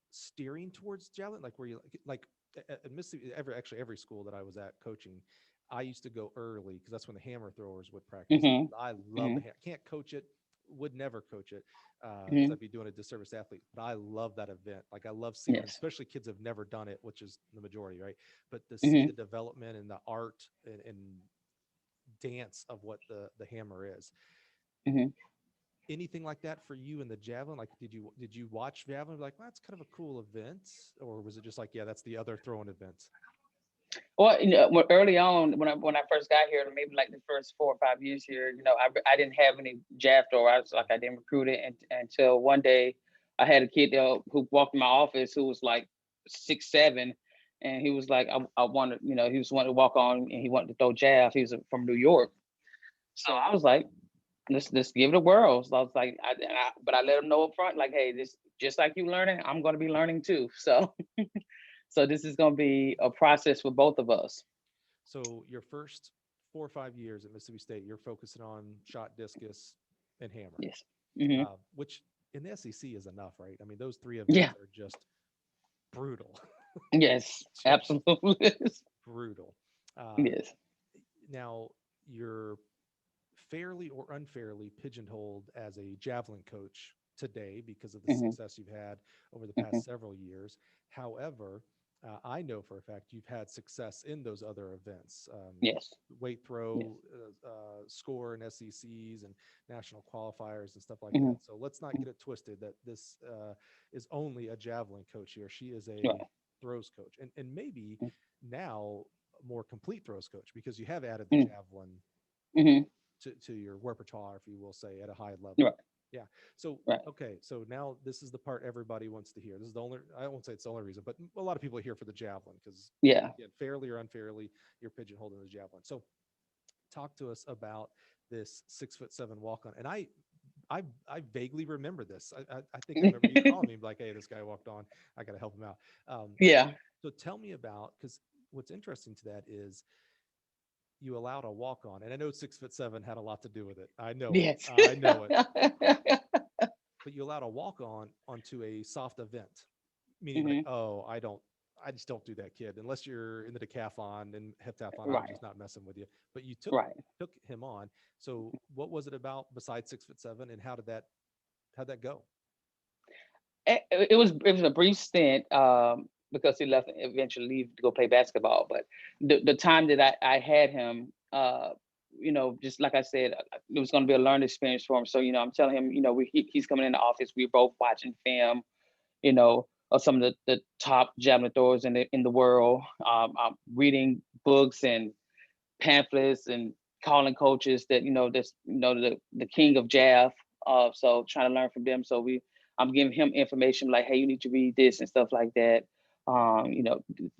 steering towards javelin, like where you like at Mississippi, every school that I was at coaching, I used to go early because that's when the hammer throwers would practice. Hmm. I love the Hmm. hammer. Can't coach it, would never coach it, because Hmm. I'd be doing a disservice to athletes. But I love that event. Like I love seeing, Yes. especially kids have never done it, which is the majority, right? But to see Hmm. the development and the art and dance of what the hammer is. Hmm. Anything like that for you in the javelin? Like, did you watch javelin? Like, well, that's kind of a cool event, or was it just like, yeah, that's the other throwing event? Well, early on when I first got here, maybe like the first 4 or 5 years here, I didn't have any jab throw. I didn't recruit it until one day I had a kid who walked in my office who was like 6'7", and he was like, I wanted, he was wanting to walk on and he wanted to throw jab. He was from New York, so I was like, let's give it a whirl. So I was like, but I let him know up front, like, hey, this just like you learning, I'm going to be learning too. So so this is going to be a process for both of us. So your first 4 or 5 years at Mississippi State, you're focusing on shot, discus, and hammer, Yes. Hmm. which in the SEC is enough, right? I mean, those three Yeah. events are just brutal, Yes. just Absolutely. brutal. Uh, Yes. Now you're fairly or unfairly pigeonholed as a javelin coach today because of the Hmm. success you've had over the Hmm. past several years. However, I know for a fact you've had success in those other events, Yes. weight Yes. throw, score and SECs and national qualifiers and stuff like Hmm. that. So let's not get it twisted that this is only a javelin coach here. She is a Right. throws coach, and maybe now a more complete throws coach because you have added the Hmm. javelin Hmm. to your repertoire, if you will say, at a high level. Right. Yeah. So, Right. okay. So now this is the part everybody wants to hear. This is the only, I won't say it's the only reason, but a lot of people are here for the javelin because, Yeah. again, fairly or unfairly, you're pigeonholed in the javelin. So talk to us about this 6'7" walk on. And I vaguely remember this. I think I remember you calling me like, hey, this guy walked on. I got to help him out. Yeah. So tell me about, because what's interesting to that is you allowed a walk on, and I know 6'7" had a lot to do with it. I know it. Yes. I know it. But you allowed a walk on onto a soft event, meaning like, Hmm. oh, I just don't do that, kid, unless you're in the decathlon and heptathlon. I'm Right. just not messing with you. But you Right. took him on. So what was it about besides 6'7", and how'd that go? It was a brief stint, because he left eventually leave to go play basketball. But the time that I had him, just like I said, it was going to be a learning experience for him. So I'm telling him, he's coming in the office. We're both watching film, of some of the top javelin throwers in the world. I'm reading books and pamphlets and calling coaches that that's the king of jab. So trying to learn from them. So I'm giving him information like, hey, you need to read this and stuff like that.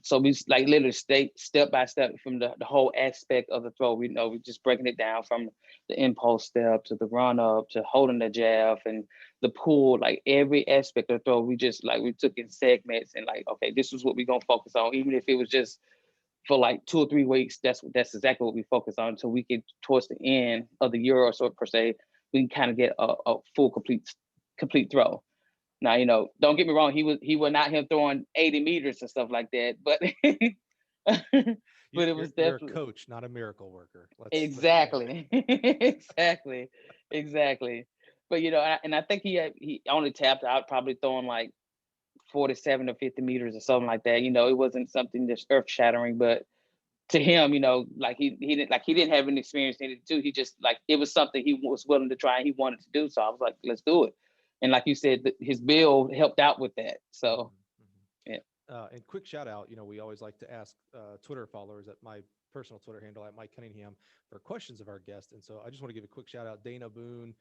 So we like literally step by step from the whole aspect of the throw. We're just breaking it down from the impulse step to the run up to holding the jab and the pull, like every aspect of the throw. We just like we took in segments and like, okay, this is what we're gonna focus on, even if it was just for like 2 or 3 weeks. That's exactly what we focus on until we get towards the end of the year or so per se. We can kind of get a full complete throw. Now, don't get me wrong. He was not him throwing 80 meters and stuff like that, but but it was You're a definitely coach, not a miracle worker. exactly, exactly. But and I think he only tapped out probably throwing like 47 or 50 meters or something like that. It wasn't something that's earth shattering, but to him, like he didn't have any experience in it too. He just like it was something he was willing to try and he wanted to do. So I was like, let's do it. And like you said, his build helped out with that. So yeah. And quick shout out, we always like to ask Twitter followers at my personal Twitter handle at Mike Cunningham for questions of our guest. And so I just want to give a quick shout out, Dana Boone,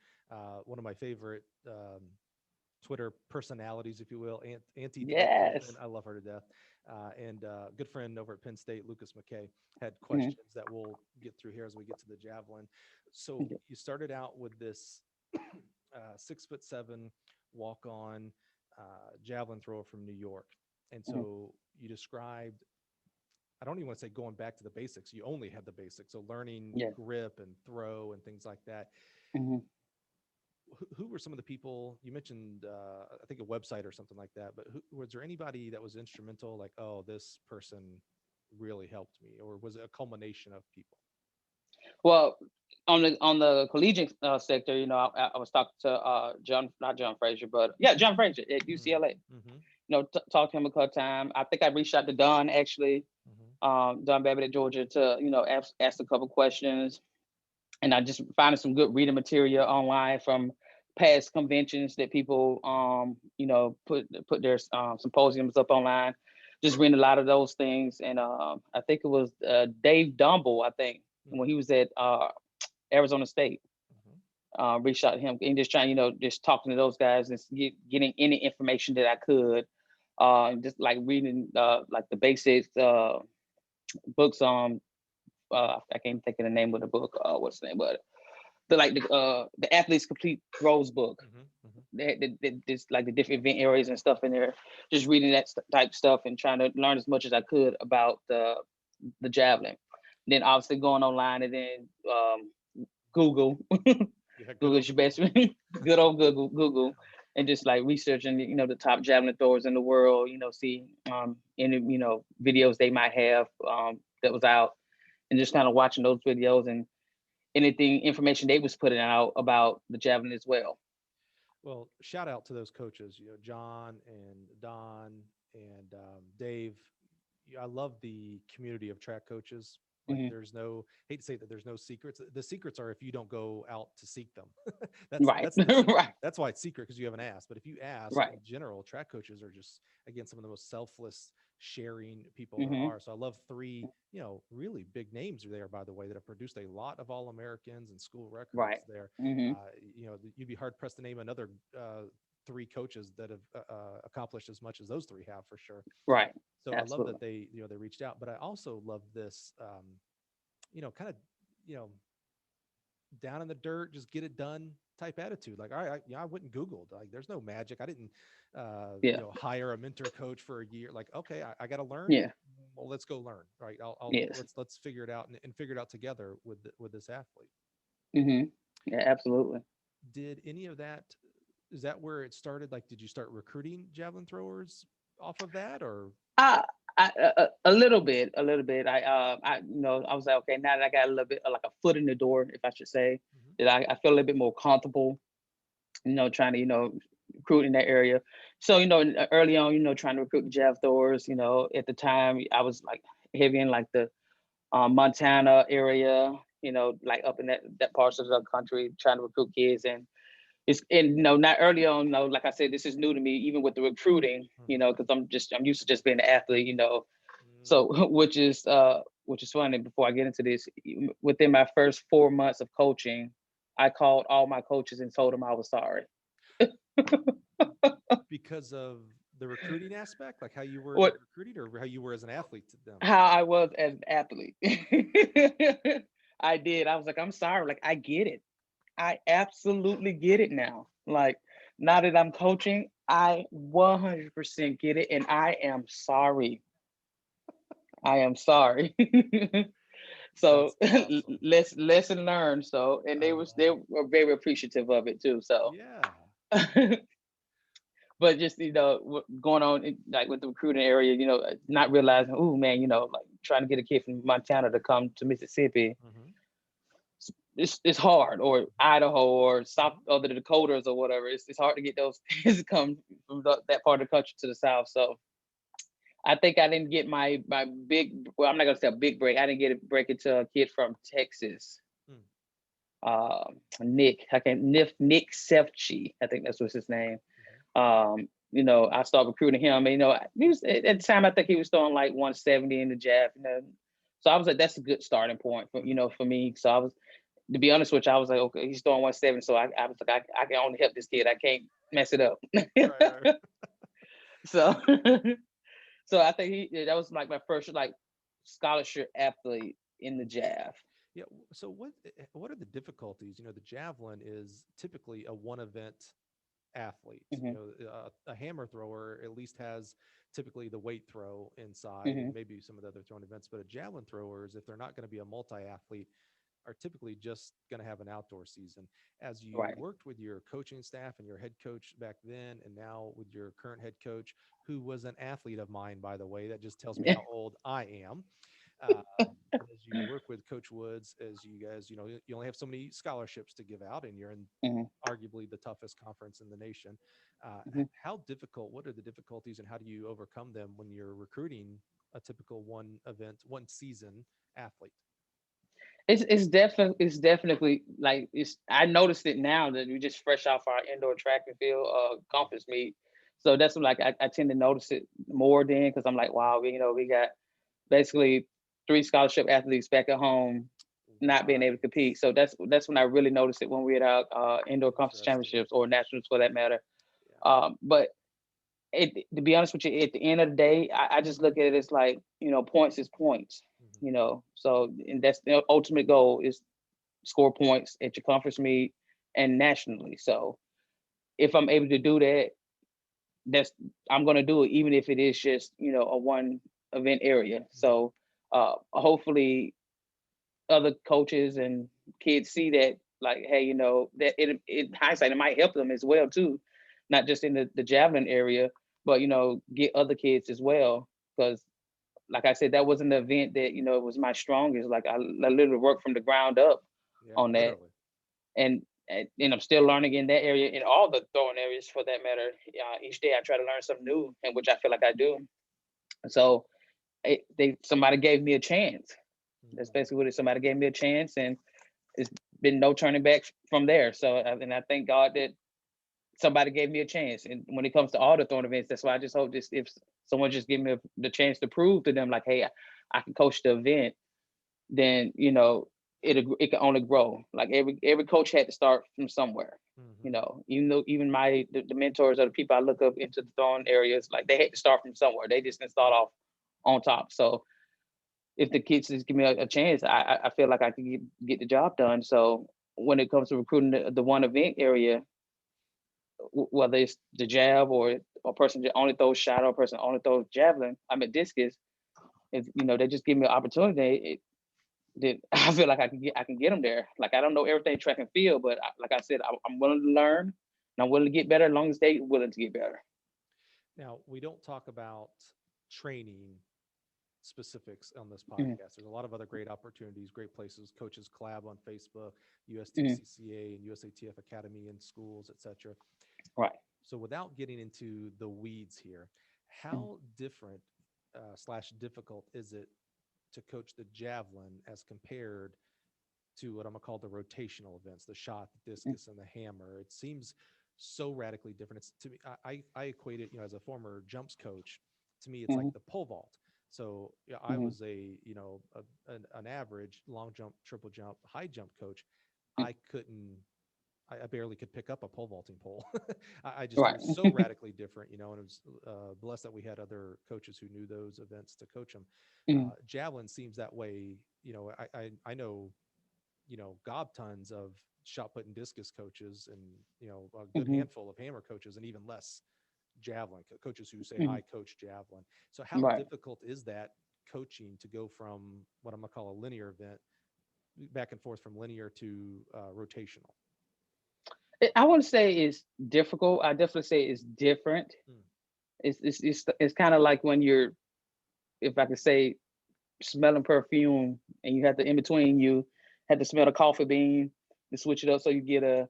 one of my favorite Twitter personalities, if you will, Auntie. Yes. I love her to death. And good friend over at Penn State, Lucas McKay, had questions that we'll get through here as we get to the javelin. So you started out with this 6'7" walk-on javelin thrower from New York. And so you described, I don't even want to say going back to the basics. You only had the basics. So learning grip and throw and things like that. Who were some of the people you mentioned? I think a website or something like that. But was there anybody that was instrumental? Like, oh, this person really helped me, or was it a culmination of people? Well, on the collegiate sector, I was talking to not John Frazier, but John Frazier at UCLA. Talked to him a couple times. I think I reached out to Don actually, Don Babbitt at Georgia to ask a couple questions, and I just found some good reading material online from past conventions that people put their symposiums up online. Just reading a lot of those things, and I think it was Dave Dumble, I think, when he was at Arizona State. Reached out to him and just trying, just talking to those guys and getting any information that I could. Just like reading like the basics books on I can't think of the name of the book. What's the name of it? The Athlete's Complete Throws book. Just like the different event areas and stuff in there. Just reading that type stuff and trying to learn as much as I could about the javelin. Then obviously going online and then Google. Google's your best friend. Good old Google. And just like researching, the top javelin throwers in the world, see any, videos they might have that was out, and just kind of watching those videos and information they was putting out about the javelin as well. Well, shout out to those coaches, John and Don and Dave. I love the community of track coaches. Like there's hate to say that there's no secrets. The secrets are if you don't go out to seek them. That's right. That's why it's secret, because you haven't asked. But if you ask, in general, track coaches are just, again, some of the most selfless, sharing people there are. So I love three, really big names there, by the way, that have produced a lot of All-Americans and school records there. You'd be hard pressed to name another 3 coaches that have accomplished as much as those 3 have, for sure. Right. So absolutely. I love that they reached out, but I also love this, kind of, down in the dirt, just get it done type attitude. Like, all right, I wouldn't Google. Like, there's no magic. I didn't, hire a mentor coach for a year. Like, okay, I got to learn. Yeah. Well, let's go learn. Right. Let's figure it out and figure it out together with this athlete. Yeah, absolutely. Did any of that? Is that where it started? Like, did you start recruiting javelin throwers off of that, or? A little bit. I was like, okay, now that I got a little bit like a foot in the door, if I should say, that I feel a little bit more comfortable, trying to, recruit in that area. So, early on, trying to recruit jav throwers, at the time I was like heavy in like the Montana area, like up in that parts of the country, trying to recruit kids. And not early on, like I said, this is new to me, even with the recruiting, because I'm used to just being an athlete, so which is funny. Before I get into this, within my first 4 months of coaching, I called all my coaches and told them I was sorry. Because of the recruiting aspect, like how you were recruited, or how you were as an athlete to them? How I was as an athlete. I did. I was like, I'm sorry. Like, I get it. I absolutely get it now. Like, now that I'm coaching, I 100% get it, and I am sorry. I am sorry. So That's awesome. lesson learned. So, and I they love it. were very appreciative of it too. So, Yeah. but just going on like with the recruiting area, not realizing, oh man, like trying to get a kid from Montana to come to Mississippi, Hmm. it's hard, or Idaho or South Hmm. or the Dakotas or whatever. It's hard to get those kids to come from that part of the country to the South. So I think I didn't get my big. Well, I'm not gonna say a big break. I didn't get a break into a kid from Texas, Mm. Nick. I can Nick Sefchi. I think that's what's his name. Hmm. I started recruiting him. And, he was at the time. I think he was throwing like 170 in the jab. So I was like, that's a good starting point for Hmm. for me. So I was, to be honest with you, I was like, okay, he's throwing 170. So I was like, I can only help this kid. I can't mess it up. Right, right. So so I think that was like my first like scholarship athlete in the jab. Yeah. So what are the difficulties? The javelin is typically a one event athlete. Hmm. A hammer thrower at least has typically the weight throw inside Hmm. and maybe some of the other thrown events, but a javelin throwers, if they're not going to be a multi-athlete, are typically just going to have an outdoor season. As you Right. worked with your coaching staff and your head coach back then, and now with your current head coach, who was an athlete of mine, by the way, that just tells me how old I am. As you work with Coach Woods, as you guys, you only have so many scholarships to give out, and you're in Hmm. arguably the toughest conference in the nation. Hmm. How difficult? What are the difficulties, and how do you overcome them when you're recruiting a typical one event, one season athlete? It's definitely like I noticed it now that we just fresh off our indoor track and field conference meet. So that's when, like I tend to notice it more then, because I'm like, wow, we got basically three scholarship athletes back at home not being able to Right. compete. So that's when I really noticed it, when we had our indoor conference Interesting. championships or nationals for that matter. Yeah. But to be honest with you, at the end of the day, I just look at it as like, points is points. Hmm. So, and that's the ultimate goal, is score points at your conference meet and nationally. So if I'm able to do that, that's I'm gonna do it, even if it is just a one event area. Hmm. So hopefully other coaches and kids see that, like, hey, that in hindsight it might help them as well too, not just in the javelin area, but get other kids as well. Because like I said, that wasn't the event that it was my strongest. Like I literally worked from the ground up Yeah. on that, Literally. and I'm still learning in that area, in all the throwing areas for that matter. Each day I try to learn something new, and which I feel like I do. So somebody gave me a chance. That's Hmm. basically what it is. Somebody gave me a chance, and it's been no turning back from there. So, and I thank God that somebody gave me a chance. And when it comes to all the throwing events, that's why I just hope, just if someone just give me the chance to prove to them, like, hey, I can coach the event, then it can only grow. Like every coach had to start from somewhere. Hmm. Even though even the mentors or the people I look up into the throwing areas, like they had to start from somewhere. They just didn't start off on top. So if the kids just give me a chance, I feel like I can get the job done. So when it comes to recruiting the one event area, whether it's the jab or a person that only throws shot or a person only throws javelin, I'm at discus. If they just give me an opportunity, then I feel like I can get them there. Like I don't know everything track and field, but like I said, I'm willing to learn, and I'm willing to get better as long as they willing to get better. Now, we don't talk about training specifics on this Hmm. podcast. There's a lot of other great opportunities, great places. Coaches Collab on Facebook, Hmm. USTCCA and USATF Academy in schools, etc. Right. So, without getting into the weeds here, Hmm. how different slash difficult is it to coach the javelin as compared to what I'm gonna call the rotational events, the shot, the discus, and the hammer? It seems so radically different. It's to me, I equate it, as a former jumps coach, to me, it's like Hmm. the pole vault. So yeah, I Hmm. was an average long jump, triple jump, high jump coach. Hmm. I couldn't. I barely could pick up a pole vaulting pole. I just it Right. was so radically different, and it was blessed that we had other coaches who knew those events to coach them. Hmm. Javelin seems that way. I know gob tons of shot put and discus coaches, and a good Hmm. handful of hammer coaches, and even less javelin coaches who say Hmm. I coach javelin. So how Right. difficult is that coaching to go from what I'm gonna call a linear event back and forth from linear to rotational? I wouldn't say it's difficult. I definitely say it's different. Mm. It's kind of like when you're, if I could say, smelling perfume, and you have to, in between, you had to smell the coffee bean to switch it up so you get a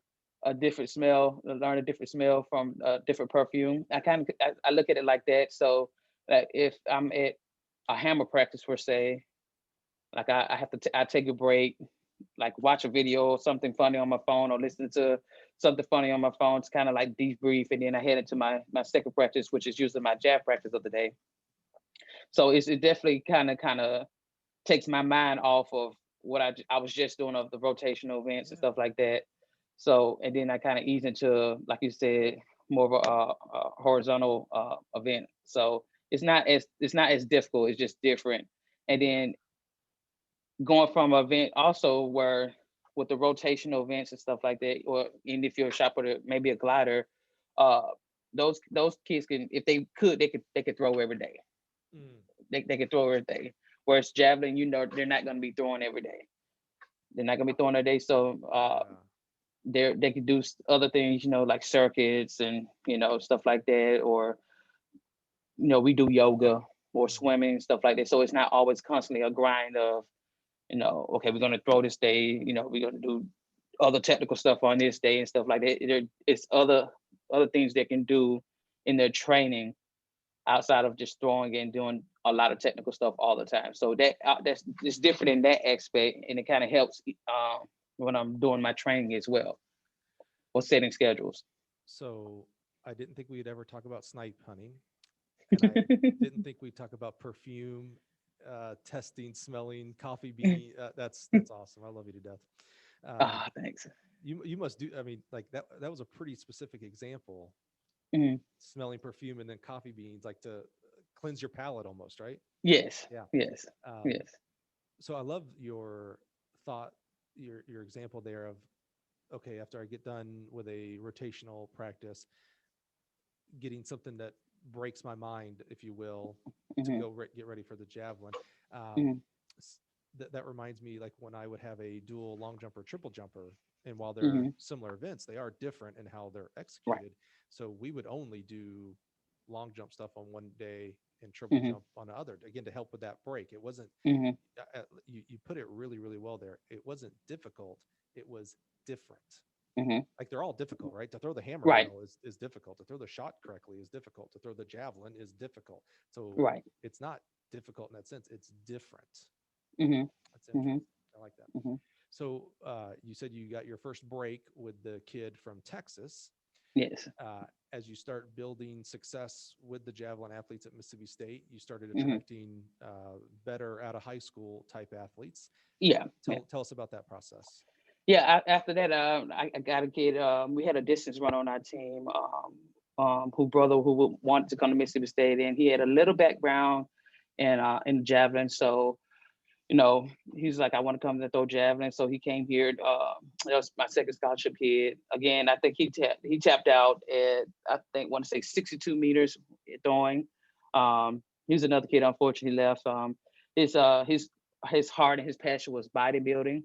different smell, learn a different smell from a different perfume. I look at it like that. So that if I'm at a hammer practice per se, like I have to I take a break, like watch a video or something funny on my phone, or listen to something funny on my phone to kind of like debrief, and then I head into my second practice, which is usually my jab practice of the day. So it definitely kind of takes my mind off of what I was just doing, of the rotational events and Yeah. stuff like that. So, and then I kind of ease into, like you said, more of a horizontal event. So it's not as difficult. It's just different. And then going from an event also where, with the rotational events and stuff like that, or and if you're a shot putter, maybe a glider, uh, those kids can, if they could, they could throw every day. Mm. They could throw every day. Whereas javelin, they're not going to be throwing every day. They're not going to be throwing every day. So Yeah. they can do other things, like circuits and stuff like that, or we do yoga or Hmm. swimming, stuff like that. So it's not always constantly a grind of, okay, we're going to throw this day, we're going to do other technical stuff on this day and stuff like that. It's other things they can do in their training outside of just throwing and doing a lot of technical stuff all the time. So that's it's different in that aspect, and it kind of helps when I'm doing my training as well, or setting schedules. So I didn't think we'd ever talk about snipe hunting, and I didn't think we'd talk about perfume testing, smelling, coffee bean. That's awesome. I love you to death. Um, Thanks. you must do. I mean, like that was a pretty specific example. Mhm. Smelling perfume and then coffee beans, like to cleanse your palate, almost, right? Yes, Yeah. yes, Um, yes. so I love your thought, your example there of, okay, after I get done with a rotational practice, getting something that breaks my mind, if you will, to Hmm. go get ready for the javelin. Um, Hmm. that reminds me, like when I would have a dual long jumper, triple jumper, and while they're Hmm. similar events, they are different in how they're Right. executed. So we would only do long jump stuff on one day and triple Hmm. jump on the other, again, to help with that break. It wasn't, Hmm. you put it really, really well there. It wasn't difficult. It was different. Hmm. Like they're all difficult, right? To throw the hammer Right. well is difficult. To throw the shot correctly is difficult. To throw the javelin is difficult. So Right. it's not difficult in that sense. It's different. Hmm. That's Hmm. interesting. I like that. Hmm. So you said you got your first break with the kid from Texas. Yes. Uh, as you start building success with the javelin athletes at Mississippi State, you started Hmm. attracting better out of high school type athletes. Yeah. Yeah. Tell us about that process. Yeah. After that, I got a kid. We had a distance run on our team. Who brother who wanted to come to Mississippi State, and he had a little background in javelin. So he's like, I want to come to throw javelin. So he came here. That was my second scholarship kid. Again, I think he tapped out at, I think, want to say 62 meters throwing. He was another kid. Unfortunately, left. His uh his his heart and his passion was bodybuilding.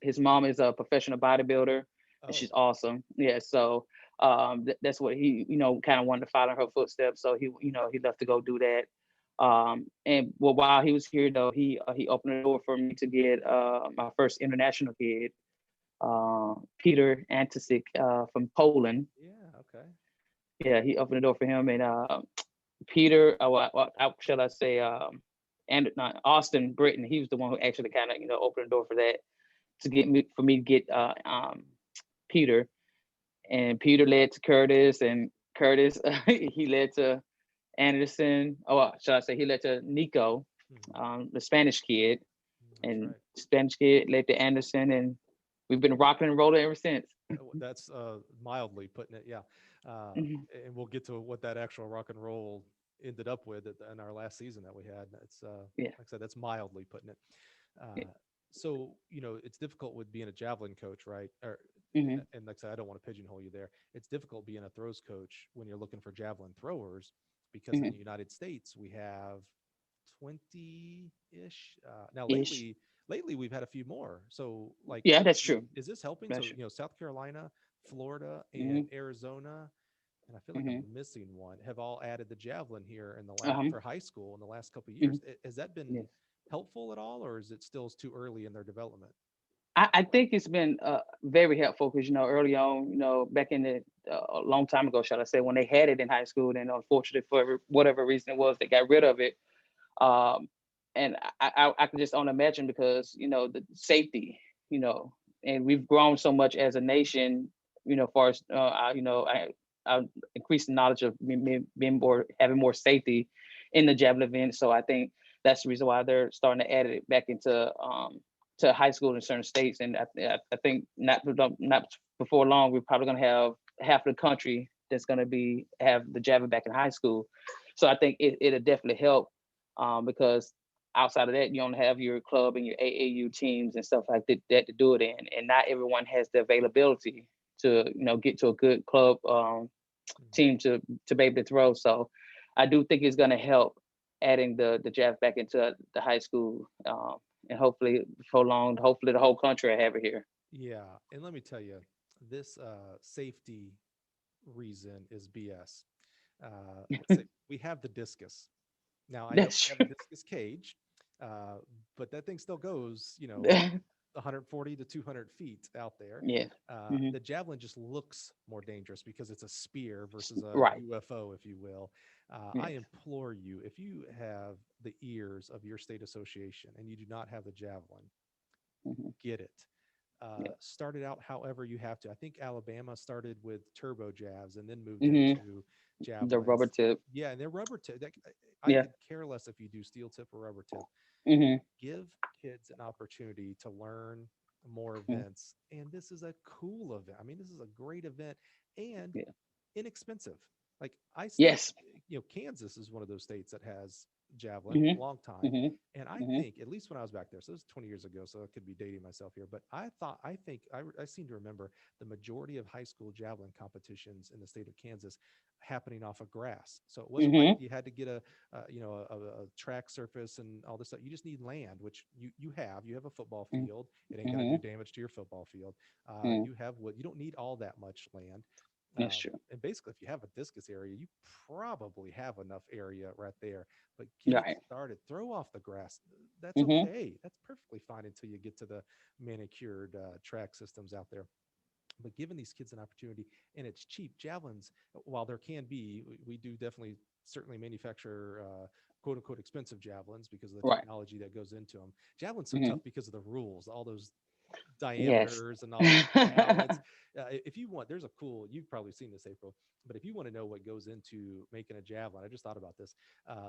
His mom is a professional bodybuilder, and Oh, she's awesome. Yeah, so that's what he kind of wanted to follow in her footsteps. So he left to go do that. And well, while he was here though, he opened the door for me to get my first international kid, Peter Antisik from Poland. yeah. Okay. Yeah, he opened the door for him, and Peter, what shall I say? And not Austin Britton. He was the one who actually kind of opened the door for that, to get me for me to get Peter, and Peter led to Curtis, and Curtis he led to Anderson. Oh, should I say he led to Nico, Hmm. the Spanish kid, That's and right. Spanish kid led to Anderson, and we've been rocking and rolling ever since. That's mildly putting it. Yeah. Uh, Mhm. and we'll get to what that actual rock and roll ended up with in our last season that we had. It's Yeah. like I said, that's mildly putting it. Yeah. So it's difficult with being a javelin coach, right? Or Hmm. and like I said, I don't want to pigeonhole you there. It's difficult being a throws coach when you're looking for javelin throwers because in Hmm. the United States we have 20-ish. Now Ish. lately we've had a few more. So like, Yeah, that's true. is this helping? That's So, true. South Carolina, Florida, and Hmm. Arizona, and I feel like I'm Hmm. missing one, have all added the javelin here in the last Um, for high school in the last couple of mhm. years. Has that been Yes. helpful at all, or is it still too early in their development? I think it's been very helpful because early on, back in the a long time ago, shall I say, when they had it in high school, then unfortunately for whatever reason it was, they got rid of it. Um, and I can just only imagine because the safety, you know, and we've grown so much as a nation, far as I increased the knowledge of being more having more safety in the javelin event. So I think that's the reason why they're starting to add it back into to high school in certain states. And I think not before long we're probably going to have half of the country that's going to be have the javelin back in high school. So I think it'll definitely help because outside of that, you don't have your club and your AAU teams and stuff like that to do it in, and not everyone has the availability to get to a good club Mhm. team to be able to throw. So I do think it's going to help adding the jab back into the high school, and hopefully for long, hopefully the whole country will have it here. Yeah, and let me tell you, this safety reason is BS. Let's say we have the discus. Now I know That's we have a true. discus cage, uh, but that thing still goes, 140 to 200 feet out there. Yeah. Hmm. The javelin just looks more dangerous because it's a spear versus a Right. UFO, if you will. I Yes. implore you, if you have the ears of your state association and you do not have the javelin, Hmm. get it. Yeah. Start it out however you have to. I think Alabama started with turbo jabs and then moved Hmm. into The rubber javelins. tip. Yeah, and they're rubber tip. I Yeah. could care less if you do steel tip or rubber tip. Hmm. Give kids an opportunity to learn more events. And this is a cool event. I mean, this is a great event and Yeah. inexpensive. Like I still, Yes. Kansas is one of those states that has javelin Hmm. a long time. Hmm. And I Hmm. think, at least when I was back there, so this was 20 years ago, so I could be dating myself here, but I seem to remember the majority of high school javelin competitions in the state of Kansas happening off of grass. So it wasn't like Hmm. you had to get a track surface and all this stuff. You just need land, which you have a football field. It ain't going to do Hmm. damage to your football field. Hmm. You have what you don't need all that much land. That's true. And basically, if you have a discus area, you probably have enough area right there. But get it Right. started. Throw off the grass. That's Hmm. okay. That's perfectly fine until you get to the manicured track systems out there. But giving these kids an opportunity, and it's cheap. Javelins, while there can be, we do definitely certainly manufacture quote unquote expensive javelins because of the Right. technology that goes into them. Javelin's so Hmm. tough because of the rules, all those Yes. diameters and all that. Wow, it's if you want, there's a cool. You've probably seen this, April. But if you want to know what goes into making a javelin, I just thought about this.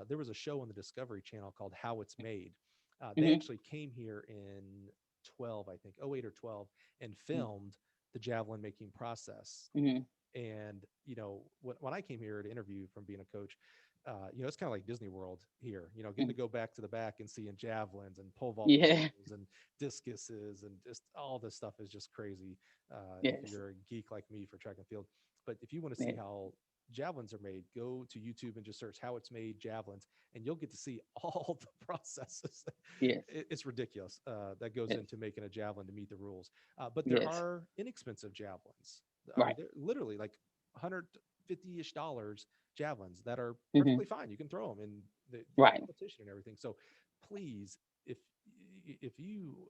There was a show on the Discovery Channel called How It's Made. They Hmm. actually came here in 12, I think, 08 or 12, and filmed the javelin making process. Hmm. And when I came here to interview from being a coach, it's kind of like Disney World here. Getting to go back to the back and seeing javelins and pole vault Yeah. poles and discuses and just all this stuff is just crazy. If Yes. you're a geek like me for track and field, but if you want to see Yeah. how javelins are made, go to YouTube and just search how it's made javelins, and you'll get to see all the processes. Yes. It's ridiculous that goes Yes. into making a javelin to meet the rules. But there Yes. are inexpensive javelins. I mean, Right. they're literally like 150-ish dollars javelins that are Hmm. perfectly fine. You can throw them in the Right. competition and everything. So please, if you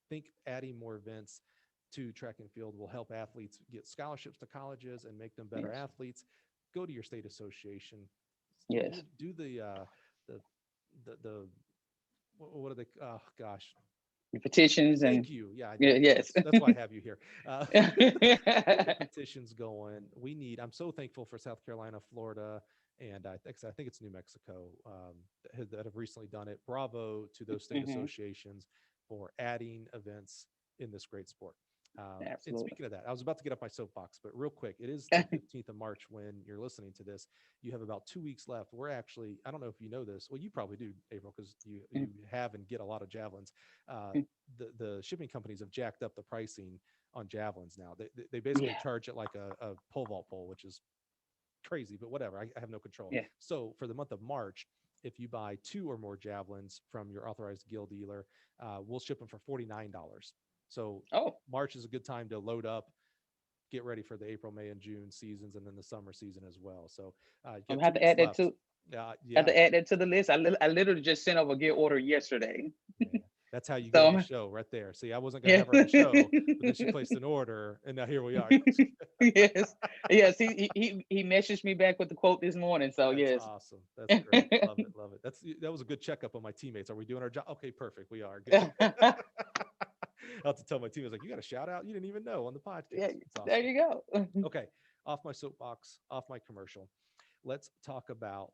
think adding more events to track and field will help athletes get scholarships to colleges and make them better Yes. athletes, go to your state association. Yes. Do the the what are they? Oh gosh, The petitions and thank you. Yeah, yeah. Yes. that's why I have you here. Get the petitions going. I'm so thankful for South Carolina, Florida, and I think it's New Mexico that have recently done it. Bravo to those state Hmm. associations for adding events in this great sport. And Absolutely. speaking of that, I was about to get up my soapbox, but real quick, it is the 15th of March when you're listening to this. You have about 2 weeks left. We're actually, I don't know if you know this. Well, you probably do, April, because you have and get a lot of javelins. Uh, the shipping companies have jacked up the pricing on javelins now. They basically Yeah. charge it like a pole vault pole, which is crazy, but whatever. I have no control. Yeah. So for the month of March, if you buy 2 or more Javelins from your authorized gill dealer, we'll ship them for $49. So Oh, March is a good time to load up, get ready for the April, May, and June seasons, and then the summer season as well. So you I'm got gonna two have to weeks add that left. to have Yeah, to add that to the list. I literally just sent over a gear order yesterday. yeah. That's how you get So on the show right there. See, I wasn't going to yeah. have her on the show, but then she placed an order, and now here we are. Yes. Yes. He messaged me back with the quote this morning. So That's yes. awesome. That's great. Love it. Love it. That was a good checkup on my teammates. Are we doing our job? Okay, perfect. We are good. I'll have to tell my teammates like, you got a shout out you didn't even know on the Yeah, podcast. It's there awesome. you go. Okay, off my soapbox, off my commercial. Let's talk about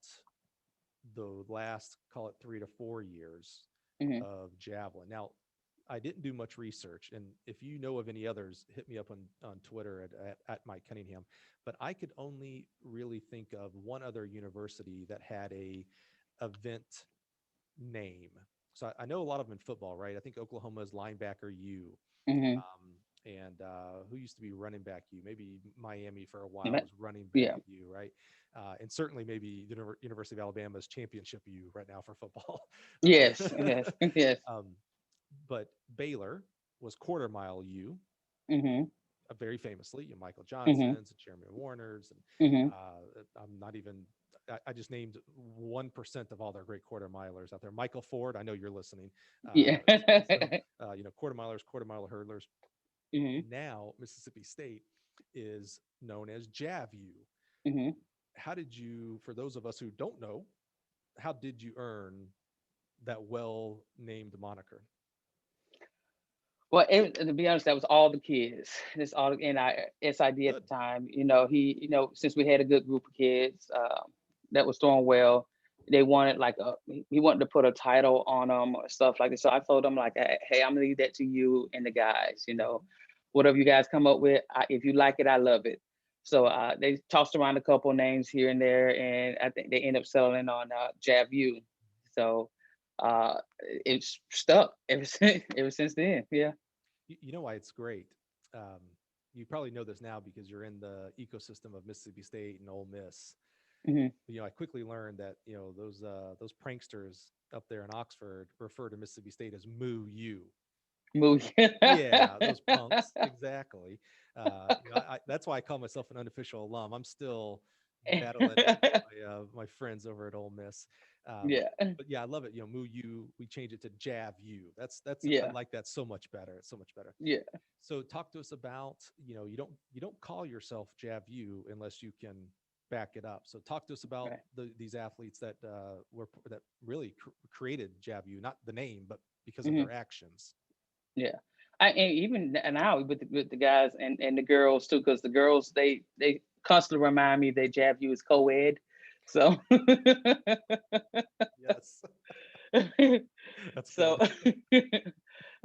the last, call it 3 to 4 years Mhm. of Javelin. Now, I didn't do much research, and if you know of any others, hit me up on Twitter at Mike Cunningham. But I could only really think of one other university that had a event name. So I know a lot of them in football, right? I think Oklahoma's linebacker U, Mhm. and who used to be running back U? Maybe Miami for a while Yeah. was running back Yeah. U, right? And certainly maybe the University of Alabama's championship U right now for football. Yes. Yes. Yes. Um, but Baylor was quarter mile U, Mhm. very famously, Michael Mhm. Johnson's and Chairman Warner's, and Mhm. I'm not even. I just named 1% of all their great quarter milers out there. Michael Ford, I know you're listening. Yeah. Quarter miler hurdlers. Mhm. Now Mississippi State is known as JAVU. Mhm. How did you, for those of us who don't know, how did you earn that well named moniker? Well, to be honest, that was all the kids. It's all in our SID at Good. the time. Since we had a good group of kids that was doing well, they wanted like he wanted to put a title on them or stuff like this. So I told them like, hey, I'm gonna leave that to you and the guys. Whatever you guys come up with, if you like it, I love it. So they tossed around a couple names here and there, and I think they ended up settling on JAVU. So it's stuck ever since. Ever since then, yeah. You know why it's great? Um, you probably know this now because you're in the ecosystem of Mississippi State and Ole Miss. Mhm. I quickly learned that those pranksters up there in Oxford refer to Mississippi State as Moo U. Movie. Yeah, those punks, exactly. That's why I call myself an unofficial alum. I'm still battling it with my friends over at Ole Miss. Yeah. But yeah, I love it. Moo U. We change it to Jav U. I Yeah. like that so much better. It's so much better. Yeah. So talk to us about, you don't call yourself Jav U unless you can back it up. So talk to us about Right. these athletes that that really created Jav U, not the name, but because of Hmm. their actions. Yeah. And even now with the guys and the girls too, because the girls they constantly remind me that JAVU is co-ed. So Yes. That's so good.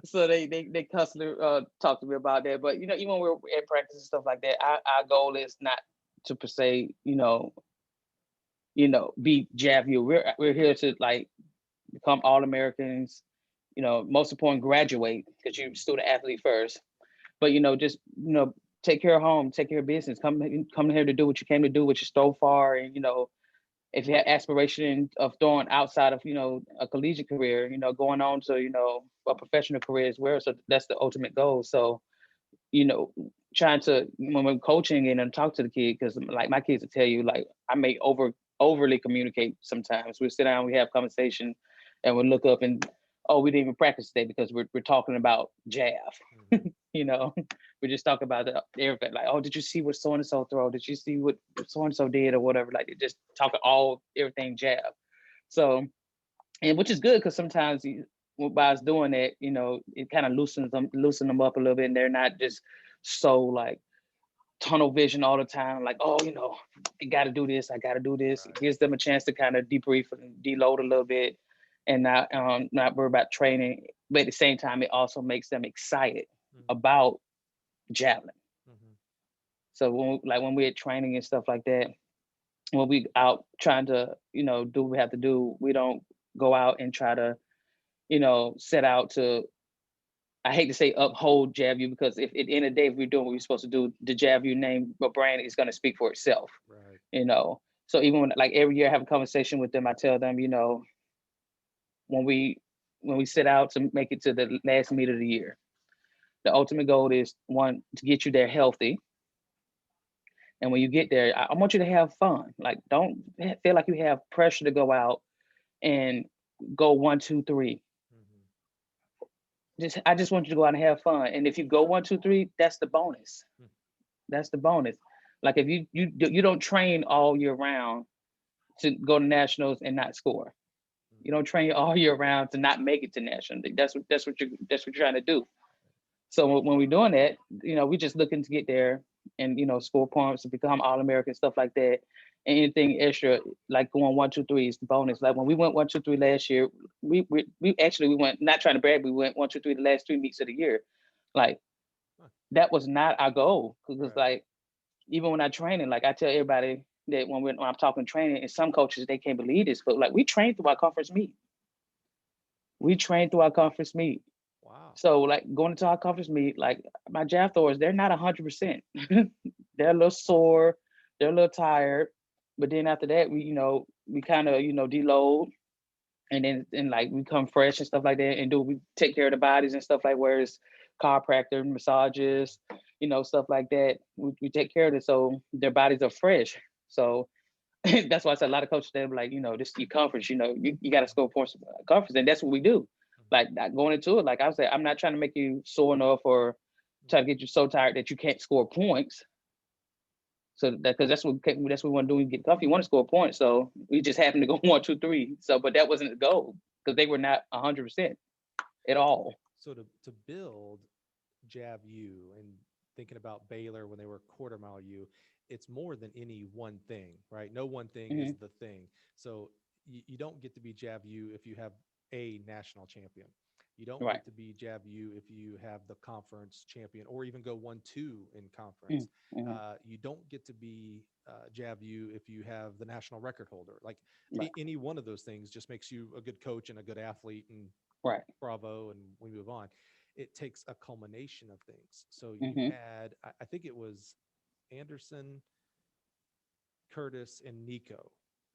so they constantly talk to me about that. But even when we're at practice and stuff like that, our goal is not to per se, be JAVU. We're here to like become all Americans. Most important, graduate because you're Mhm. still the athlete first. But just take care of home, take care of business. Come here to do what you came to do, which is so far. And if you have aspiration of throwing outside of a collegiate career, going on to a professional career as well. So that's the ultimate goal. So you know trying to when we're coaching and talk to the kid, because like my kids will tell you, like I may overly communicate sometimes. We sit down, we have conversation, and we look up and, oh, we didn't even practice today because we're talking about jab. Mhm. you know we just talk about everything, like, oh, did you see what so and so throw, did you see what so and so did or whatever, like they just talk all everything jab. So, and which is good because sometimes by us doing that, it kind of loosen them up a little bit, and they're not just so like tunnel vision all the time. Like, oh, I got to do this, I got to do this. It Right. gives them a chance to kind of debrief and deload a little bit, and not worry about training. But at the same time, it also makes them excited Mhm. about javelin. Mhm. So when we're training and stuff like that, when we out trying to do what we have to do, we don't go out and try to set out to, I hate to say uphold JAVU, because if at the end of the day, if we're doing what we're supposed to do, the JAVU name or brand is going to speak for itself, Right. you know. So even when like every year I have a conversation with them, I tell them, you know, when we set out to make it to the last meet of the year, the ultimate goal is one to get you there healthy. And when you get there, I want you to have fun. Like, don't feel like you have pressure to go out and go one, two, three. Hmm. I just want you to go out and have fun. And if you go one, two, three, that's the bonus. That's the bonus. Like if you don't train all year round to go to nationals and not score. You don't train all year round to not make it to national. That's what you're trying to do. So when we're doing that, you know, we're just looking to get there and you know score points and become All American stuff like that. And anything extra like going one, two, three is the bonus. Like when we went one, two, three last year, we actually we went not trying to brag. We went one, two, three the last 3 meets of the year. Like Huh. that was not our goal because it's Right. like even when I train it, like I tell everybody that when I'm talking training, and some coaches they can't believe this, but like we train through our conference meet. We train through our conference meet. Wow. So like going into our conference meet, like my jav throwers, they're not 100%. They're a little sore, they're a little tired. But then after that, we kind of deload, and then like we come fresh and stuff like that, and we take care of the bodies and stuff like where it's chiropractor, massages, stuff like that. We take care of it so their bodies are fresh. So that's why I said a lot of coaches they were like, this is your conference, you got to score points for conference, and that's what we do. Like not going into it, like I said, I'm not trying to make you sore enough or try to get you so tired that you can't score points. So that because that's what we want to do. We get coffee. You want to score points, so we just happened to go one, two, three. So, but that wasn't the goal because they were not 100% at all. So to build Jab U and thinking about Baylor when they were quarter mile U, it's more than any one thing, right? No one thing is Hmm. the thing. So you don't get to be Jab U if you have a national champion. You don't Right. get to be Jab U if you have the conference champion or even go 1-2 in conference. Mm-hmm. You don't get to be Jab U if you have the national record holder. Like Right. any one of those things just makes you a good coach and a good athlete, and Right. bravo, and we move on. It takes a culmination of things. So you Hmm. had, I think it was Anderson, Curtis, and Nico,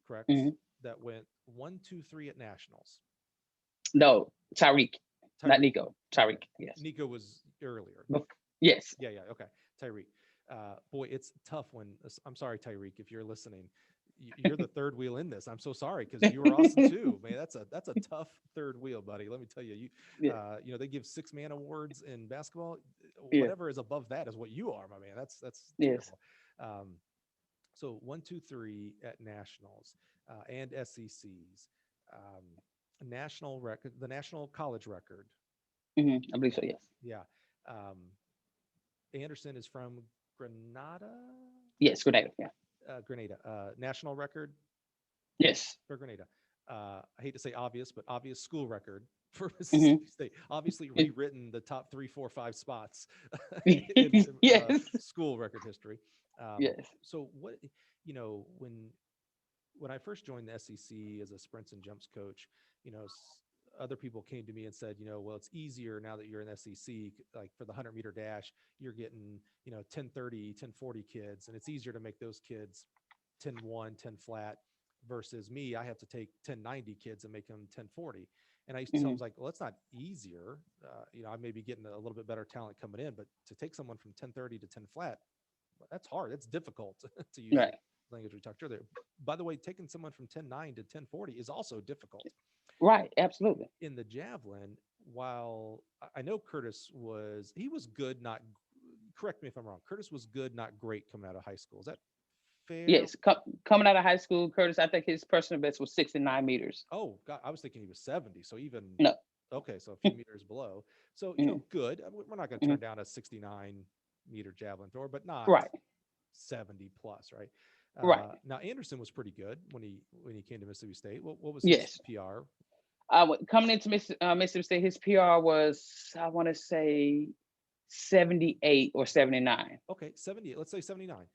correct? Hmm. That went 1, 2, 3 at nationals. No, Tyreek, not Tyreek. Nico. Okay. Tyreek. Yes. Nico was earlier. Yes. Yeah, yeah. Okay. Tyreek. Boy, it's tough when, I'm sorry, Tyreek, if you're listening. You're the third wheel in this. I'm so sorry because you were awesome too, man. That's a tough third wheel, buddy. Let me tell you. Yeah. They give 6-man awards in basketball. Yeah. Whatever is above that is what you are, my man. That's Yes. terrible. Um, so 1, 2, 3 at nationals and SECs, um, national record, the national college record. I believe so. Yes. Yeah. Um, Anderson is from Grenada. Yes. Grenada. Yeah. Grenada. National record Yes. for Grenada. I hate to say obvious, but obvious school record for Hmm. Mississippi State. Obviously rewritten the top 3, 4, 5 spots in Yes. school record history. Yes. So what when I first joined the SEC as a sprints and jumps coach, other people came to me and said, well, it's easier now that you're in SEC, like for the 100-meter dash, you're getting, 10:30, 10:40 kids, and it's easier to make those kids 10:1, 10 flat versus me. I have to take 10:90 kids and make them 10:40. And I used to tell them, Hmm. like, well, it's not easier. I may be getting a little bit better talent coming in, but to take someone from 10:30 to 10 flat, that's hard. That's difficult to use the Right. language we talked earlier. By the way, taking someone from 10:9 to 10:40 is also difficult. Right. Absolutely. In the javelin, while I know Curtis he was good, not, correct me if I'm wrong. Curtis was good, not great coming out of high school. Is that fair? Yes. Coming out of high school, Curtis, I think his personal best was 69 meters. Oh, God, I was thinking he was 70. So even, No. okay, so a few meters below. So, Hmm. good. We're not going to Hmm. turn down a 69-meter javelin thrower, but not Right. 70 plus, right? Right. Now Anderson was pretty good when he came to Mississippi State. What was his Yes. PR? Coming into Mississippi State, his PR was, I want to say, 78 or 79. Okay, 78. Let's say 79.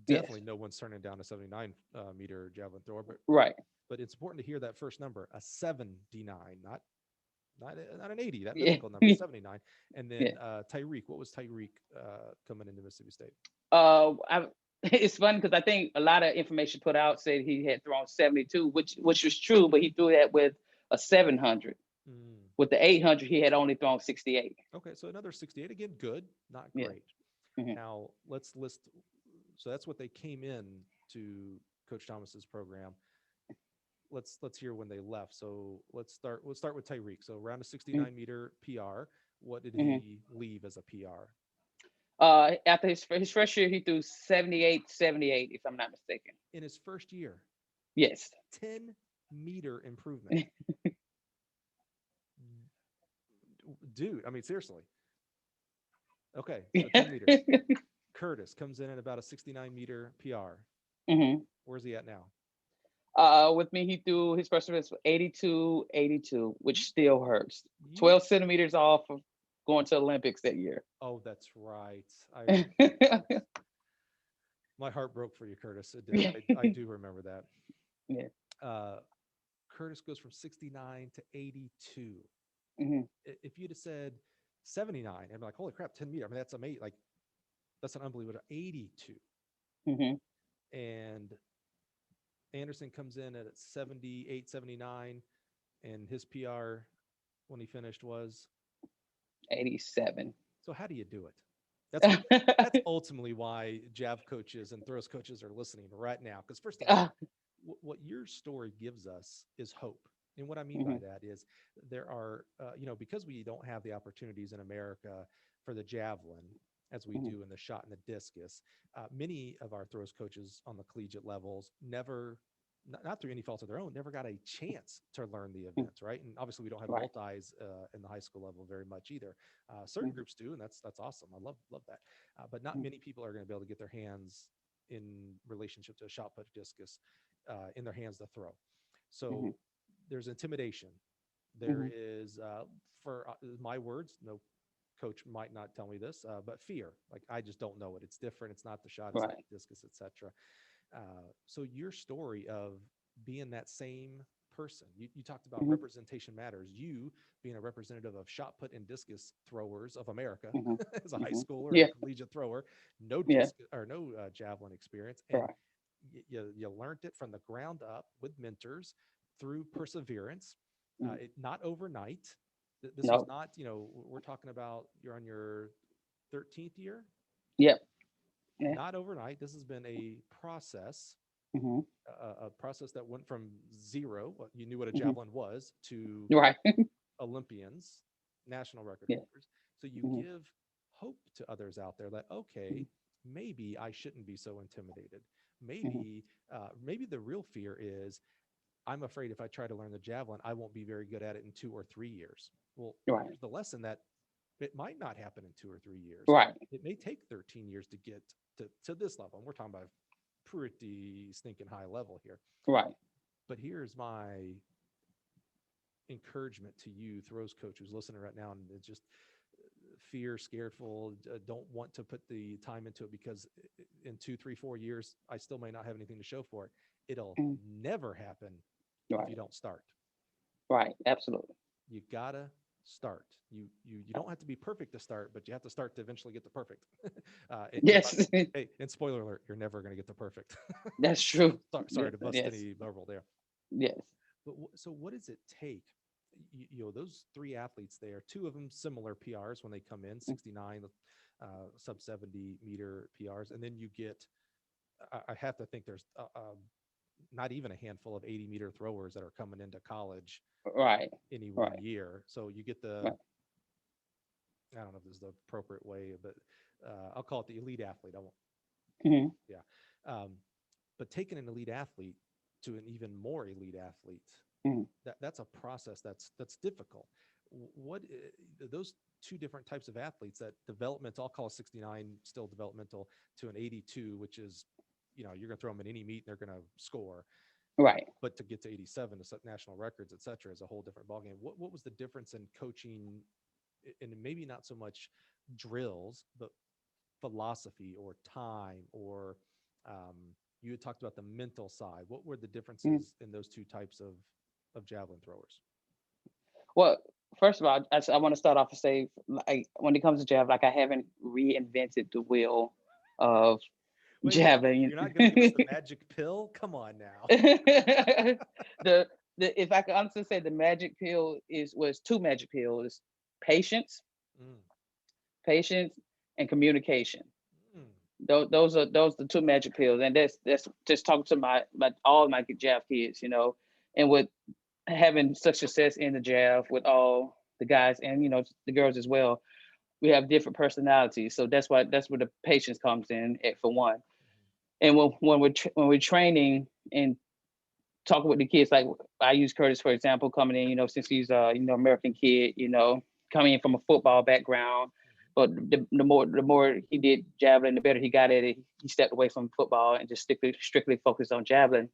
Yes. Definitely, no one's turning down a 79 meter javelin thrower, Right. but it's important to hear that first number, a 79, not an 80, that Yeah. mythical number, 79. And Yeah. then Tyreek, what was Tyreek coming into Mississippi State? Uh, it's funny because I think a lot of information put out said he had thrown 72, which was true, but he threw that with a 700. Mm. With the 800, he had only thrown 68. Okay, so another 68 again, good, not Yeah. great. Hmm. Now let's list. So that's what they came in to Coach Thomas's program. Let's hear when they left. So let's start with Tyreek. So around a 69-meter PR. What did Hmm. he leave as a PR? After his first year, he threw 78, 78, if I'm not mistaken. In his first year, Yes. 10-meter improvement. Dude, I mean, seriously. Okay, so 10 meters. Curtis comes in at about a 69-meter PR. Hmm. Where's he at now? With me, he threw his first was 82, 82, which still hurts. You 12 centimeters off of going to Olympics that year. Oh, that's right. Yeah. My heart broke for you, Curtis. It did. I do remember that. Uh, Curtis goes from 69 to 82. Hmm. If you'd have said 79, I'd be like, holy crap, 10 meter. I mean, that's amazing. Like, that's an unbelievable 82. Hmm. And Anderson comes in at 78, 79, and his PR when he finished was 87. so how do you do it? That's ultimately why Jav coaches and throws coaches are listening right now. Because first of all, what your story gives us is hope. And what I mean by Hmm. that is there are, because we don't have the opportunities in America for the javelin as we Hmm. do in the shot and the discus, many of our throws coaches on the collegiate levels never, not through any fault of their own, never got a chance to learn the events, right? And obviously, we don't have Right. multis in the high school level very much either. Certain groups do, and that's awesome. I love that. But not many people are going to be able to get their hands in relationship to a shot put discus in their hands to throw. Hmm. So there's intimidation. There Hmm. is, for my words, no coach might not tell me this, but fear. Like I just don't know it. It's different. It's not the shot. It's not Right. the discus, etc. So your story of being that same person, you talked about Hmm. representation matters. You being a representative of shot put and discus throwers of America Hmm. as a high Hmm. schooler and a Yeah. collegiate thrower, no Yeah. disc or no javelin experience, and Right. you learned it from the ground up with mentors through perseverance. Hmm. Not overnight. This was No. not, we're talking about you're on your 13th year, Yep. Yeah. not overnight. This has been a process, Hmm. a process that went from zero, you knew what a Hmm. javelin was, to Right. Olympians, national record Yeah. holders. So you Hmm. give hope to others out there that, okay, maybe I shouldn't be so intimidated. Hmm. Maybe the real fear is I'm afraid if I try to learn the javelin, I won't be very good at it in 2 or 3 years. Well, Right. here's the lesson that it might not happen in 2 or 3 years. Right. It may take 13 years to get to this level. And we're talking about pretty stinking high level here. Right. But here's my encouragement to you, throws coach who's listening right now, and it's just fear, scaredful, don't want to put the time into it because in 2, 3, 4 years, I still may not have anything to show for it. It'll Hmm. never happen if Right. you don't start. Right. Absolutely. You gotta start. You don't have to be perfect to start, but you have to start to eventually get the perfect. Yes. Hey, and spoiler alert, you're never going to get the perfect. That's true. Sorry Yes. to bust Yes. any bubble there. Yes. But so what does it take? Those three athletes there, two of them similar PRs when they come in, 69, sub 70-meter PRs, and then you get. I have to think there's not even a handful of 80-meter throwers that are coming into college Right. any one Right. year. So you get the, Right. I don't know if this is the appropriate way, but I'll call it the elite athlete. I won't, Hmm. yeah. Um, but taking an elite athlete to an even more elite athlete, Hmm. that's a process that's difficult. What those two different types of athletes that development, I'll call a 69 still developmental to an 82, which is, you're going to throw them in any meet and they're going to score. Right. But to get to 87 to set national records, et cetera, is a whole different ballgame. What was the difference in coaching, and maybe not so much drills, but philosophy or time or um, you had talked about the mental side. What were the Mhm. differences in those two types of javelin throwers? Well, first of all, I want to start off and say, like, when it comes to jav, like I haven't reinvented the wheel of Wait, Javelin. you're not going to give us the magic pill? Come on now. the if I could honestly say the magic pill was two magic pills: patience, Mm, patience, and communication. mm, Those the two magic pills, and that's just talking to my all my Jav kids, and with having such success in the Jav with all the guys and the girls as well. We have different personalities, so that's where the patience comes in for one. And when we're training and talking with the kids, like I use Curtis for example, coming in, since he's American kid, coming in from a football background, but the more he did javelin, the better he got at it. He stepped away from football and just strictly focused on javelin.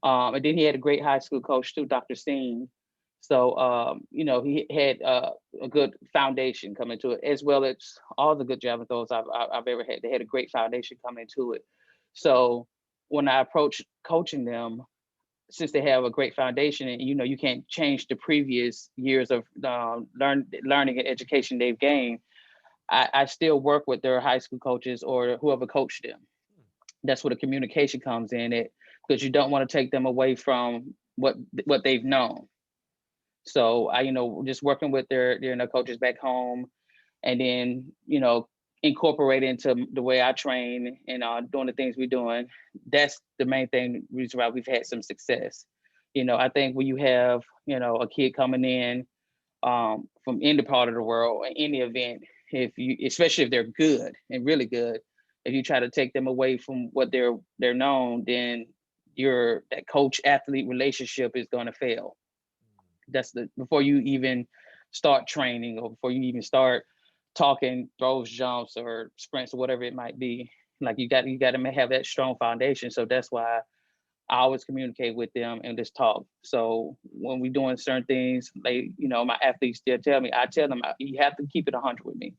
And then he had a great high school coach too, Dr. Steen. So he had a good foundation coming to it, as well as all the good javelin throws I've ever had. They had a great foundation coming into it. So when I approach coaching them, since they have a great foundation, and you can't change the previous years of learning and education they've gained, I still work with their high school coaches or whoever coached them. That's where the communication comes in it, because you don't want to take them away from what they've known. So I, just working with their coaches back home, and then incorporate into the way I train and doing the things we're doing. That's the main thing, reason why we've had some success. I think when you have a kid coming in from any part of the world or any event, if you, especially if they're good and really good, if you try to take them away from what they're known, then that coach athlete relationship is going to fail. That's before you even start training, or before you even start talking throws, jumps, or sprints, or whatever it might be. Like you got to have that strong foundation. So that's why I always communicate with them and just talk. So when we're doing certain things, my athletes still tell me, I tell them, you have to keep it 100 with me.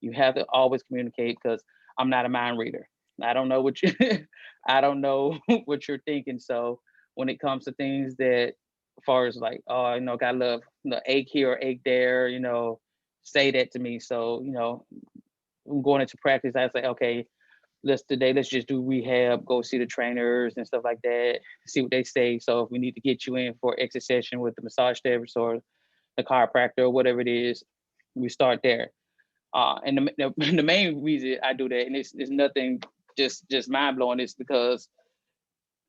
You have to always communicate, because I'm not a mind reader. I don't know what I don't know what you're thinking. So when it comes to things that, as far as like, oh, gotta love, ache here or ache there, say that to me. So, I'm going into practice. I say, okay, let's just do rehab, go see the trainers and stuff like that, see what they say. So if we need to get you in for extra session with the massage therapist or the chiropractor or whatever it is, we start there. And the main reason I do that, and it's nothing just mind blowing, is because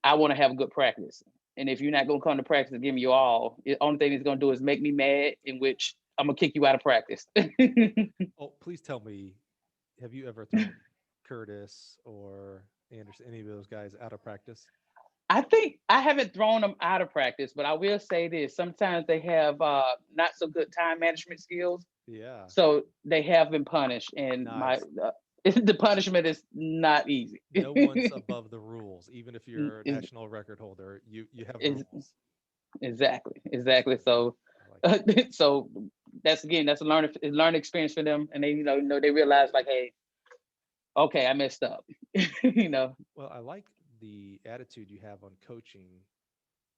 I want to have a good practice. And if you're not gonna come to practice and give me your all, the only thing it's gonna do is make me mad, in which I'm gonna kick you out of practice. Oh, please tell me, have you ever thrown Curtis or Anderson, any of those guys, out of practice? I think I haven't thrown them out of practice, but I will say this: sometimes they have not so good time management skills, Yeah. so they have been punished, and my Nice. the punishment is not easy. No one's above the rules. Even if you're a Is national record holder, you have is rules. exactly. So I like that. so that's a learning experience for them, and they they realize like, hey, okay, I messed up. you know, Well, I like the attitude you have on coaching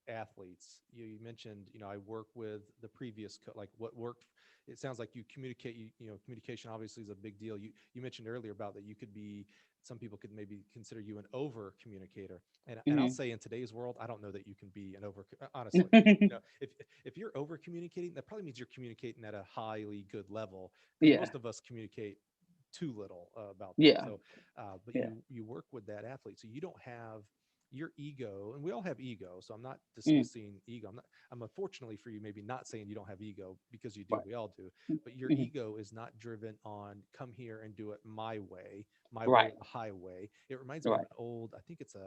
athletes. You mentioned, I work with the previous like what worked. It sounds like you communicate. Communication obviously is a big deal. You mentioned earlier about that you could be. Some people could maybe consider you an over communicator, and I'll Mhm. say in today's world, I don't know that you can be an over. Honestly, if you're over communicating, that probably means you're communicating at a highly good level, because Yeah, most of us communicate too little about that. yeah, So, but yeah. you work with that athlete, so you don't have your ego, and we all have ego. So I'm not Mm, dismissing ego. I'm unfortunately for you, maybe not saying you don't have ego, because you do. right. We all do. But your Mhm. ego is not driven on come here and do it my way or Right, the highway. It reminds me of right. an old, I think it's a, I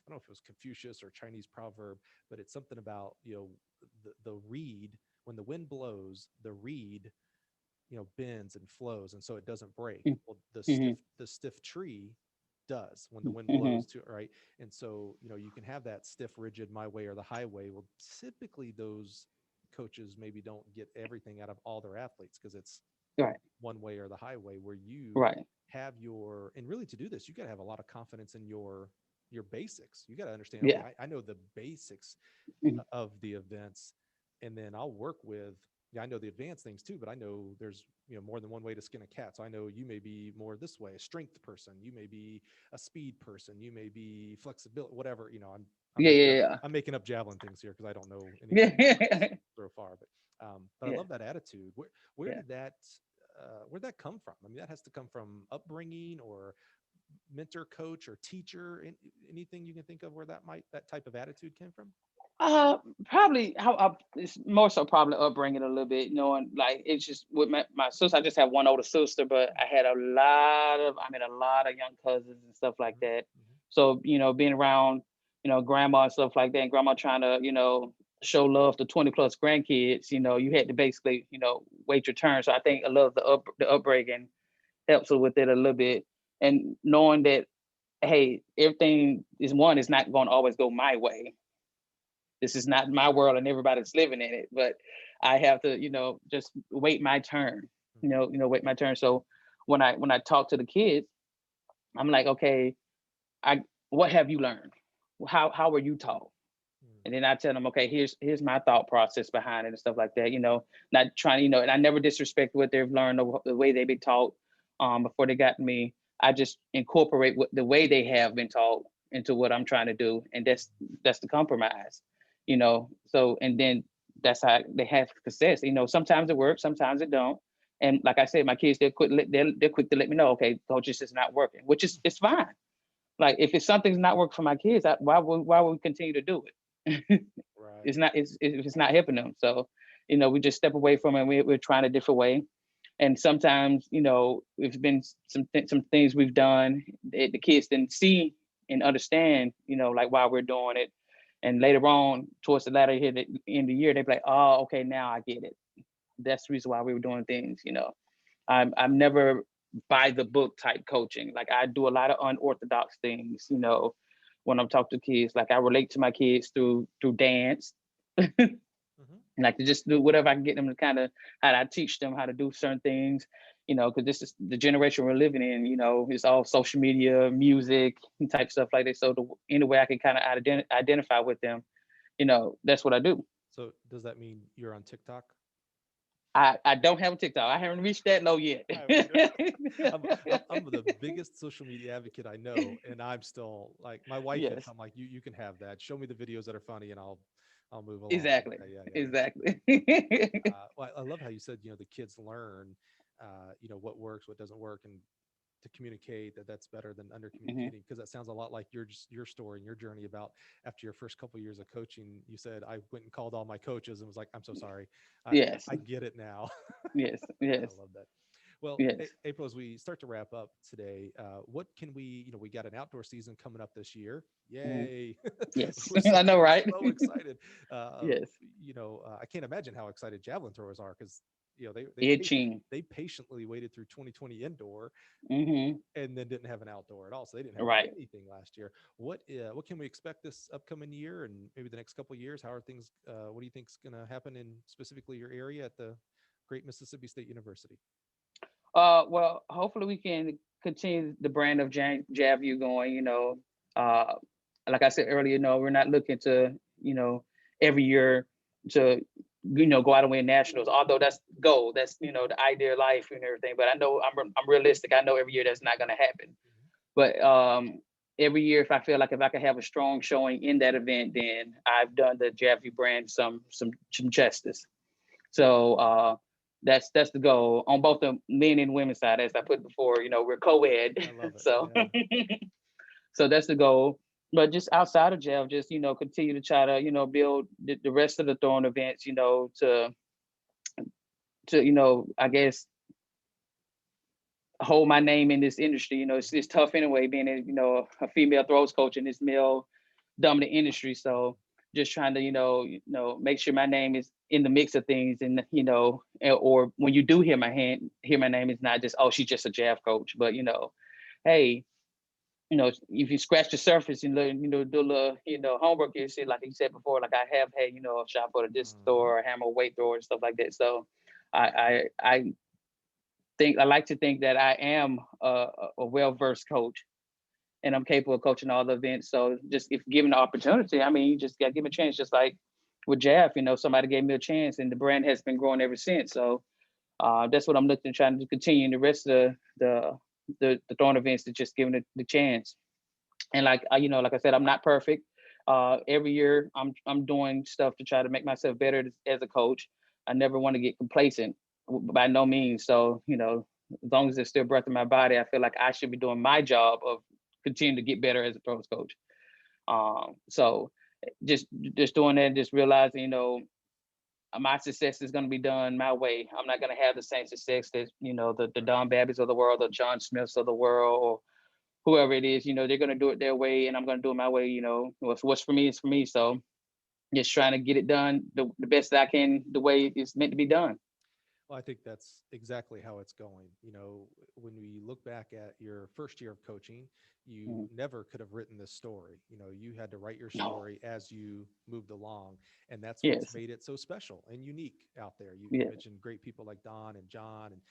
don't know if it was Confucius or Chinese proverb, but it's something about, the reed, when the wind blows, the reed, bends and flows, and so it doesn't break. Mm, Well, mhm, the stiff tree does when the mm, wind mhm. blows, to right. And so, you can have that stiff, rigid, my way or the highway. Well, typically those coaches maybe don't get everything out of all their athletes, because it's Right, one way or the highway, where you right. have and really, to do this, you got to have a lot of confidence in your basics. You got to understand, okay, Yeah. I know the basics Mhm. of the events, and then I'll work with, yeah, I know the advanced things too, but I know there's more than one way to skin a cat. So I know you may be more this way, a strength person. You may be a speed person. You may be flexibility, whatever. Yeah, yeah, I'm making up javelin things here because I don't know anything yeah. throw far. But I Yeah, love that attitude. Where yeah. did that where'd that come from? I mean, that has to come from upbringing or mentor, coach, or teacher. Anything you can think of where that type of attitude came from? Probably it's more so probably upbringing a little bit, knowing like it's just with my sister. I just have one older sister, but I had a lot of young cousins and stuff like Hmm. that. Hmm. So, being around, grandma and stuff like that, and grandma trying to, show love to 20 plus grandkids, you had to basically, wait your turn. So I think a lot of the upbringing helps with it a little bit. And knowing that, hey, everything is not going to always go my way. This is not my world and everybody's living in it, but I have to, just wait my turn. Wait my turn. So when I talk to the kids, I'm like, okay, I what have you learned? How were you taught? And then I tell them, okay, here's my thought process behind it and stuff like that. Not trying, and I never disrespect what they've learned or the way they've been taught before they got me. I just incorporate what the way they have been taught into what I'm trying to do, and that's the compromise. So and then that's how they have success. Sometimes it works, sometimes it don't. And like I said, my kids they're quick to let me know, okay, coach, this is not working, which is it's fine. Like if it's something's not working for my kids, why would we continue to do it? Right. It's not helping them. So, we just step away from it. We're trying a different way. And sometimes, it's been some things we've done that the kids didn't see and understand, like why we're doing it. And later on, towards the latter here, the end of the year, they're like, oh, okay, now I get it. That's the reason why we were doing things. I'm never by the book type coaching. Like I do a lot of unorthodox things, when I'm talking to kids. Like I relate to my kids through dance. Hmm. Like to just do whatever I can get them to kind of how I teach them how to do certain things, because this is the generation we're living in. It's all social media, music, and type stuff like that. So any way I can kind of identify with them, that's what I do. So does that mean you're on TikTok? I don't have a TikTok. I haven't reached that low yet. I mean, I'm the biggest social media advocate I know, and I'm still like my wife hits. Yes, I'm like, you can have that. Show me the videos that are funny, and I'll move along. exactly, Yeah, yeah, yeah. exactly. Well, I love how you said the kids learn, what works, what doesn't work, and to communicate that's better than under Mhm. communicating, because that sounds a lot like your story and your journey about after your first couple of years of coaching. You said I went and called all my coaches and was like, I'm so sorry, i, Yes, I get it now. yes, I yes, love that. Well, yes. April, as we start to wrap up today, what can we got an outdoor season coming up this year. Mhm. Yay. Yes, we're so I know, we're right? so excited. uh, Yes, I can't imagine how excited javelin throwers are, because itching. they patiently waited through 2020 indoor Hmm. and then didn't have an outdoor at all. So they didn't have Right. anything last year. What can we expect this upcoming year and maybe the next couple of years? How are things? What do you think is going to happen in specifically your area at the Great Mississippi State University? Well, hopefully we can continue the brand of JavU going. Uh, like I said earlier, we're not looking to, every year to, go out and win nationals. Although that's the goal, that's the ideal life and everything. But I know I'm realistic. I know every year that's not going to happen. But every year, if I could have a strong showing in that event, then I've done the JavU brand some justice. So that's the goal on both the men and women's side. As I put before, we're co-ed, I love it. so Yeah. so that's the goal. But just outside of jail, just continue to try to build the rest of the throwing events, to I guess hold my name in this industry. It's tough anyway, being a female throws coach in this male dominant industry. So just trying to make sure my name is in the mix of things, and or when you do hear my name, it's not just, oh, she's just a jav coach, but hey, if you scratch the surface and learn, do a little homework, you see, like you said before, like I have had a shot for the disc Mhm. thrower, hammer weight thrower and stuff like that. So I think I like to think that I am a well-versed coach, and I'm capable of coaching all the events. So just if given the opportunity, I mean, you just got to give me a chance. Just like with Jav, somebody gave me a chance, and the brand has been growing ever since. So That's what I'm looking trying to continue the rest of the throwing events to just giving it the chance. And like like I said, I'm not perfect. Every year I'm doing stuff to try to make myself better as a coach. I never want to get complacent by no means. So as long as there's still breath in my body, I feel like I should be doing my job of continuing to get better as a pros coach. So just doing that, just realizing my success is going to be done my way. I'm not going to have the same success that the Don Babbies of the world, or John Smiths of the world, or whoever it is. They're going to do it their way, and I'm going to do it my way. What's for me is for me. So just trying to get it done the best that I can, the way it's meant to be done. Well, I think that's exactly how it's going. When we look back at your first year of coaching, you Mhm. never could have written this story. You had to write your No. story as you moved along. And that's what's Yes. made it so special and unique out there. You Yeah. mentioned great people like Don and John, and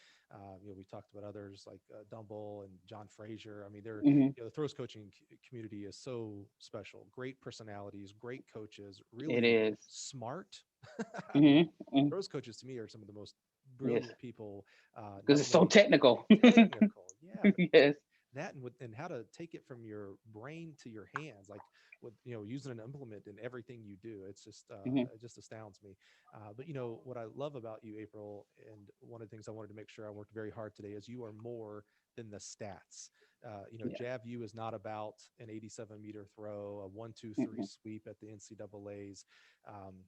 we talked about others like Dumble and John Frazier. I mean, Hmm. the throws coaching community is so special. Great personalities, great coaches, It really is. smart. I mean, Hmm. Hmm. throws coaches to me are some of the most Yes. brilliant people, Because not it's so only technical. technical, yeah, but Yes. that and how to take it from your brain to your hands, like with using an implement in everything you do. It's just Hmm. it just astounds me. But what I love about you, April, and one of the things I wanted to make sure I worked very hard today is you are more than the stats. Yeah. JavU is not about an 87-meter throw, a 1-2-3 Hmm. sweep at the NCAA's. Um,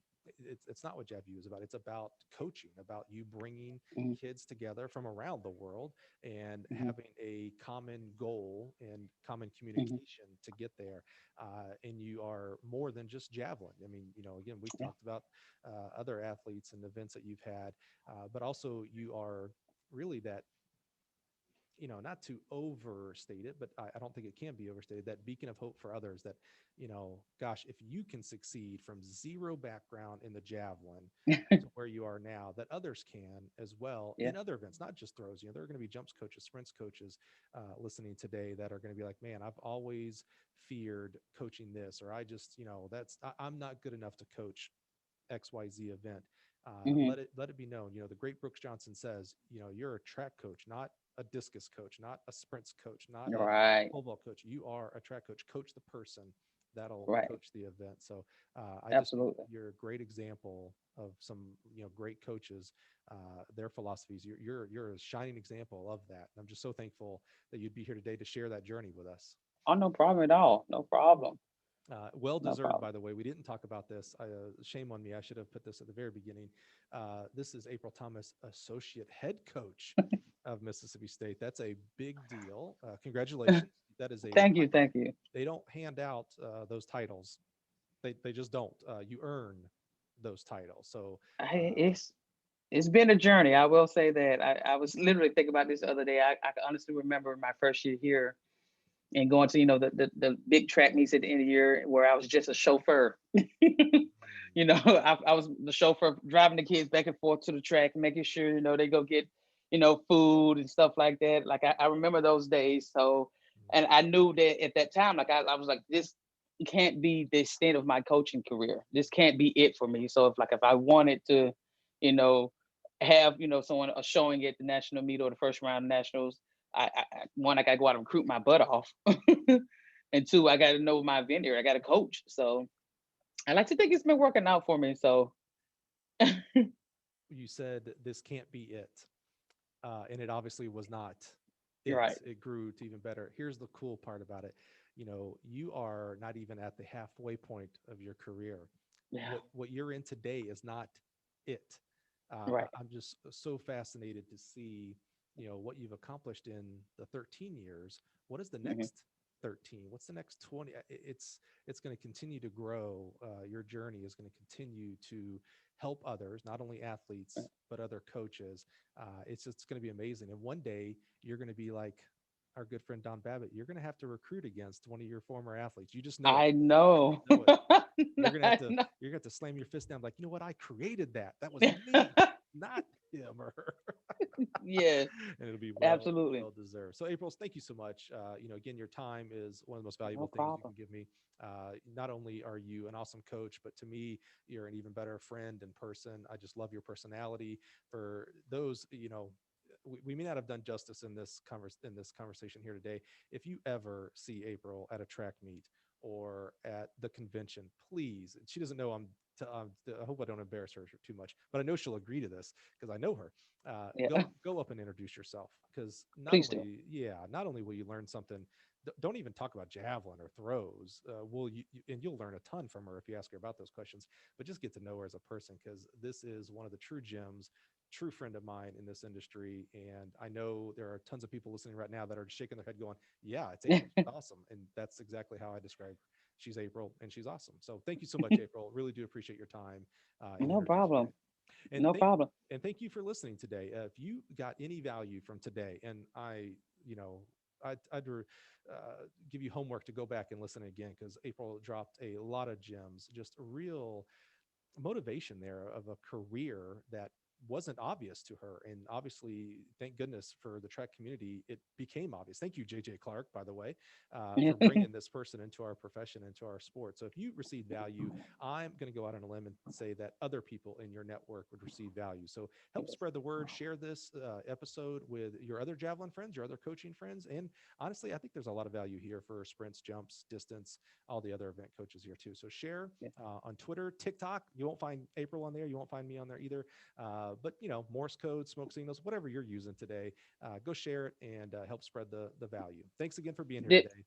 it's not what JavU is about. It's about coaching, about you bringing Hmm. kids together from around the world and Hmm. having a common goal and common Hmm. communication to get there. And you are more than just javelin. I mean, again, we've Yeah. talked about other athletes and events that you've had, but also you are really that, not to overstate it, but I don't think it can be overstated, that beacon of hope for others that, gosh, if you can succeed from zero background in the javelin to where you are now, that others can as well Yeah. in other events, not just throws. There are going to be jumps coaches, sprints coaches listening today that are going to be like, man, I've always feared coaching this, or I just, I'm not good enough to coach XYZ event. Hmm. Let it be known. The great Brooks Johnson says, you're a track coach, not a discus coach, not a sprints coach, not a Right. pole vault coach. You are a track coach. Coach the person that'll Right. coach the event. So I just think Absolutely. you're a great example of some great coaches. Their philosophies. You're a shining example of that. And I'm just so thankful that you'd be here today to share that journey with us. Oh, no problem at all. No problem. Well No deserved, problem. by the way. We didn't talk about this. Shame on me. I should have put this at the very beginning. This is April Thomas, associate head coach of Mississippi State. That's a big deal. Congratulations. That is a Thank you. Thank you. they don't hand out those titles. They just don't. You earn those titles. So I, it's been a journey. I will say that. I was literally thinking about this the other day. I can honestly remember my first year here and going to the big track meets at the end of the year where I was just a chauffeur. I was the chauffeur driving the kids back and forth to the track, making sure they go get food and stuff like that. Like I remember those days. So, and I knew that at that time, like I was like, this can't be the extent of my coaching career. This can't be it for me. So if I wanted to, you know, have someone showing at the national meet or the first round of nationals, one, I got to go out and recruit my butt off, and two, I got to know my vendor. I got to coach. So I like to think it's been working out for me. So you said this can't be it. And it obviously was not you're it. right. It grew to even better. Here's the cool part about it. You are not even at the halfway point of your career. Yeah. What you're in today is not it. Right. I'm just so fascinated to see, what you've accomplished in the 13 years. What is the Hmm. next 13? What's the next 20? It's going to continue to grow. Your journey is going to continue to help others, not only athletes but other coaches. It's going to be amazing. And one day you're going to be like our good friend Don Babbitt. You're going to have to recruit against one of your former athletes. You just know it. I You know. just know it. You're gonna have I to know. you're gonna have to slam your fist down like, you know what? I created that. That was me. Not him or her. Yeah, And it'll be absolutely. well deserved. So April, thank you so much. Again, your time is one of the most No valuable things you can problem. give me. Not only are you an awesome coach, but to me, you're an even better friend and person. I just love your personality. For those, we may not have done justice in in this conversation here today. If you ever see April at a track meet or at the convention, please. She doesn't know I hope I don't embarrass her too much, but I know she'll agree to this because I know her. Yeah, Go up and introduce yourself, because please do. not only will you learn something. Don't even talk about javelin or throws. Will and you'll learn a ton from her if you ask her about those questions. But just get to know her as a person, because this is one of the true gems, true friend of mine in this industry. And I know there are tons of people listening right now that are shaking their head going, yeah, it's April. She's awesome. And that's exactly how I describe her. She's April and she's awesome. So thank you so much, April. Really do appreciate your time and No energy today. problem. And No problem. thank you for listening today. If you got any value from today, and you know, give you homework to go back and listen again, because April dropped a lot of gems, just real motivation there of a career that wasn't obvious to her. And obviously, thank goodness for the track community, it became obvious. Thank you, JJ Clark, by the way, for bringing this person into our profession, into our sport. So if you receive value, I'm going to go out on a limb and say that other people in your network would receive value. So help spread the word, share this episode with your other javelin friends, your other coaching friends. And honestly, I think there's a lot of value here for sprints, jumps, distance, all the other event coaches here too. So share on Twitter, TikTok. You won't find April on there. You won't find me on there either. But Morse code, smoke signals, whatever you're using today, go share it and help spread the value. Thanks again for being here Did today.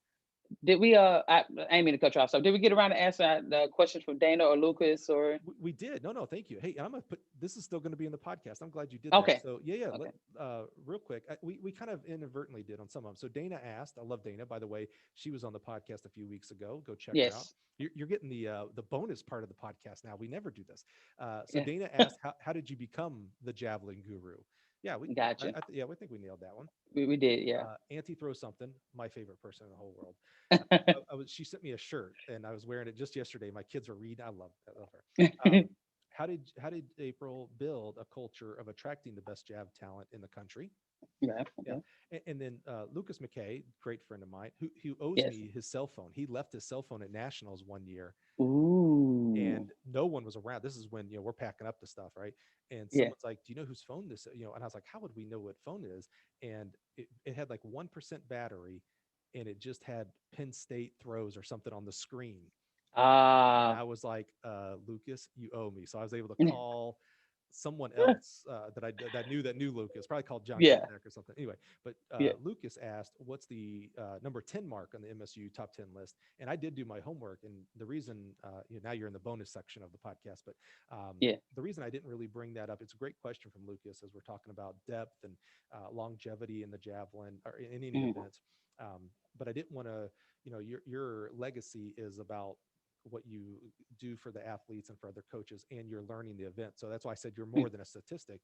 did we I ain't mean to cut you off. So did we get around to answer the questions from Dana or Lucas or We did. No, thank you. Hey, and I'm gonna put this is still going to be in the podcast. I'm glad you did that. okay. So yeah. Let Okay. real quick. We kind of inadvertently did on some of them. So Dana asked. I love Dana, by the way. She was on the podcast a few weeks ago. Go check her out. Yes. You're getting the bonus part of the podcast now. We never do this. So Yeah. Dana asked, how did you become the javelin guru? Yeah, Gotcha. yeah, we think we nailed that one. We did, yeah. Auntie throws something. My favorite person in the whole world. Yeah. She sent me a shirt, and I was wearing it just yesterday. My kids were reading. I love her. How did April build a culture of attracting the best jab talent in the country? Yeah. Yeah, and then Lucas McKay, great friend of mine, who owes Yes. me his cell phone. He left his cell phone at nationals one year, Ooh. and no one was around. This is when we're packing up the stuff, right? And Yeah. someone's like, "Do you know whose phone this?" And I was like, "How would we know what phone it is?" And it had like 1% battery, and it just had Penn State throws or something on the screen. And Ah. I was like, Lucas, you owe me. So I was able to call someone else that knew Lucas, probably called John Yeah. Kodak or something. Anyway, but Yeah. Lucas asked, what's the number 10 mark on the MSU top 10 list? And I did do my homework. And the reason, now you're in the bonus section of the podcast, but Yeah. the reason I didn't really bring that up, it's a great question from Lucas as we're talking about depth and longevity in the javelin or in any Mhm. event. But I didn't want to, your legacy is about what you do for the athletes and for other coaches, and you're learning the event. So that's why I said you're Mm. more than a statistic.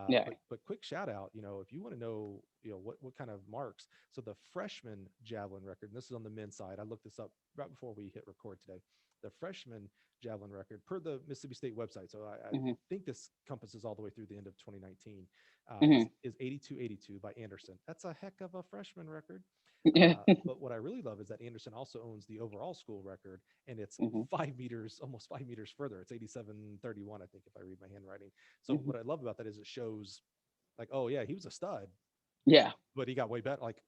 Yeah. But quick shout out, if you want to know, what kind of marks. So the freshman javelin record, and this is on the men's side. I looked this up right before we hit record today. The freshman javelin record per the Mississippi State website. So I Hmm. think this encompasses all the way through the end of 2019. Hmm. Is 82-82 by Anderson. That's a heck of a freshman record. Yeah. But what I really love is that Anderson also owns the overall school record, and it's Hmm. 5 meters, almost 5 meters further. It's 87-31, I think, if I read my handwriting. So Hmm. what I love about that is it shows, like, oh yeah, he was a stud, Yeah. but he got way better, like,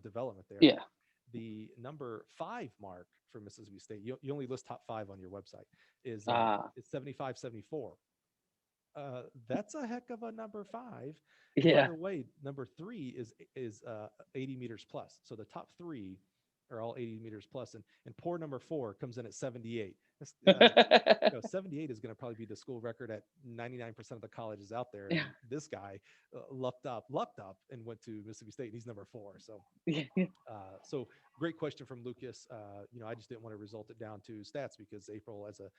development there. Yeah. The number 5 mark for Mississippi State, you only list top 5 on your website, Ah. is 75-74. That's a heck of a number 5. And by Yeah. the way, number 3 is 80 meters plus. So the top 3 are all 80 meters plus, and poor number 4 comes in at 78. 78 is going to probably be the school record at 99% of the colleges out there. Yeah. And this guy lucked up, and went to Mississippi State. And he's number 4. Yeah. So great question from Lucas. I just didn't want to result it down to stats, because April as a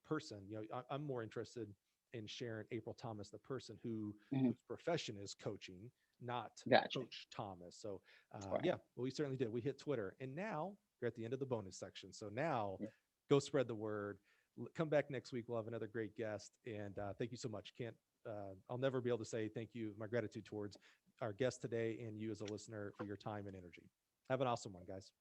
person, I'm more interested in sharing April Thomas, the person Mhm. whose profession is coaching, not Gotcha. Coach Thomas. So Right. yeah, well, we certainly did. We hit Twitter, and now we're at the end of the bonus section. So now Yeah. go spread the word. Come back next week. We'll have another great guest. And thank you so much, Kent. I'll never be able to say thank you, my gratitude towards our guest today and you as a listener for your time and energy. Have an awesome one, guys.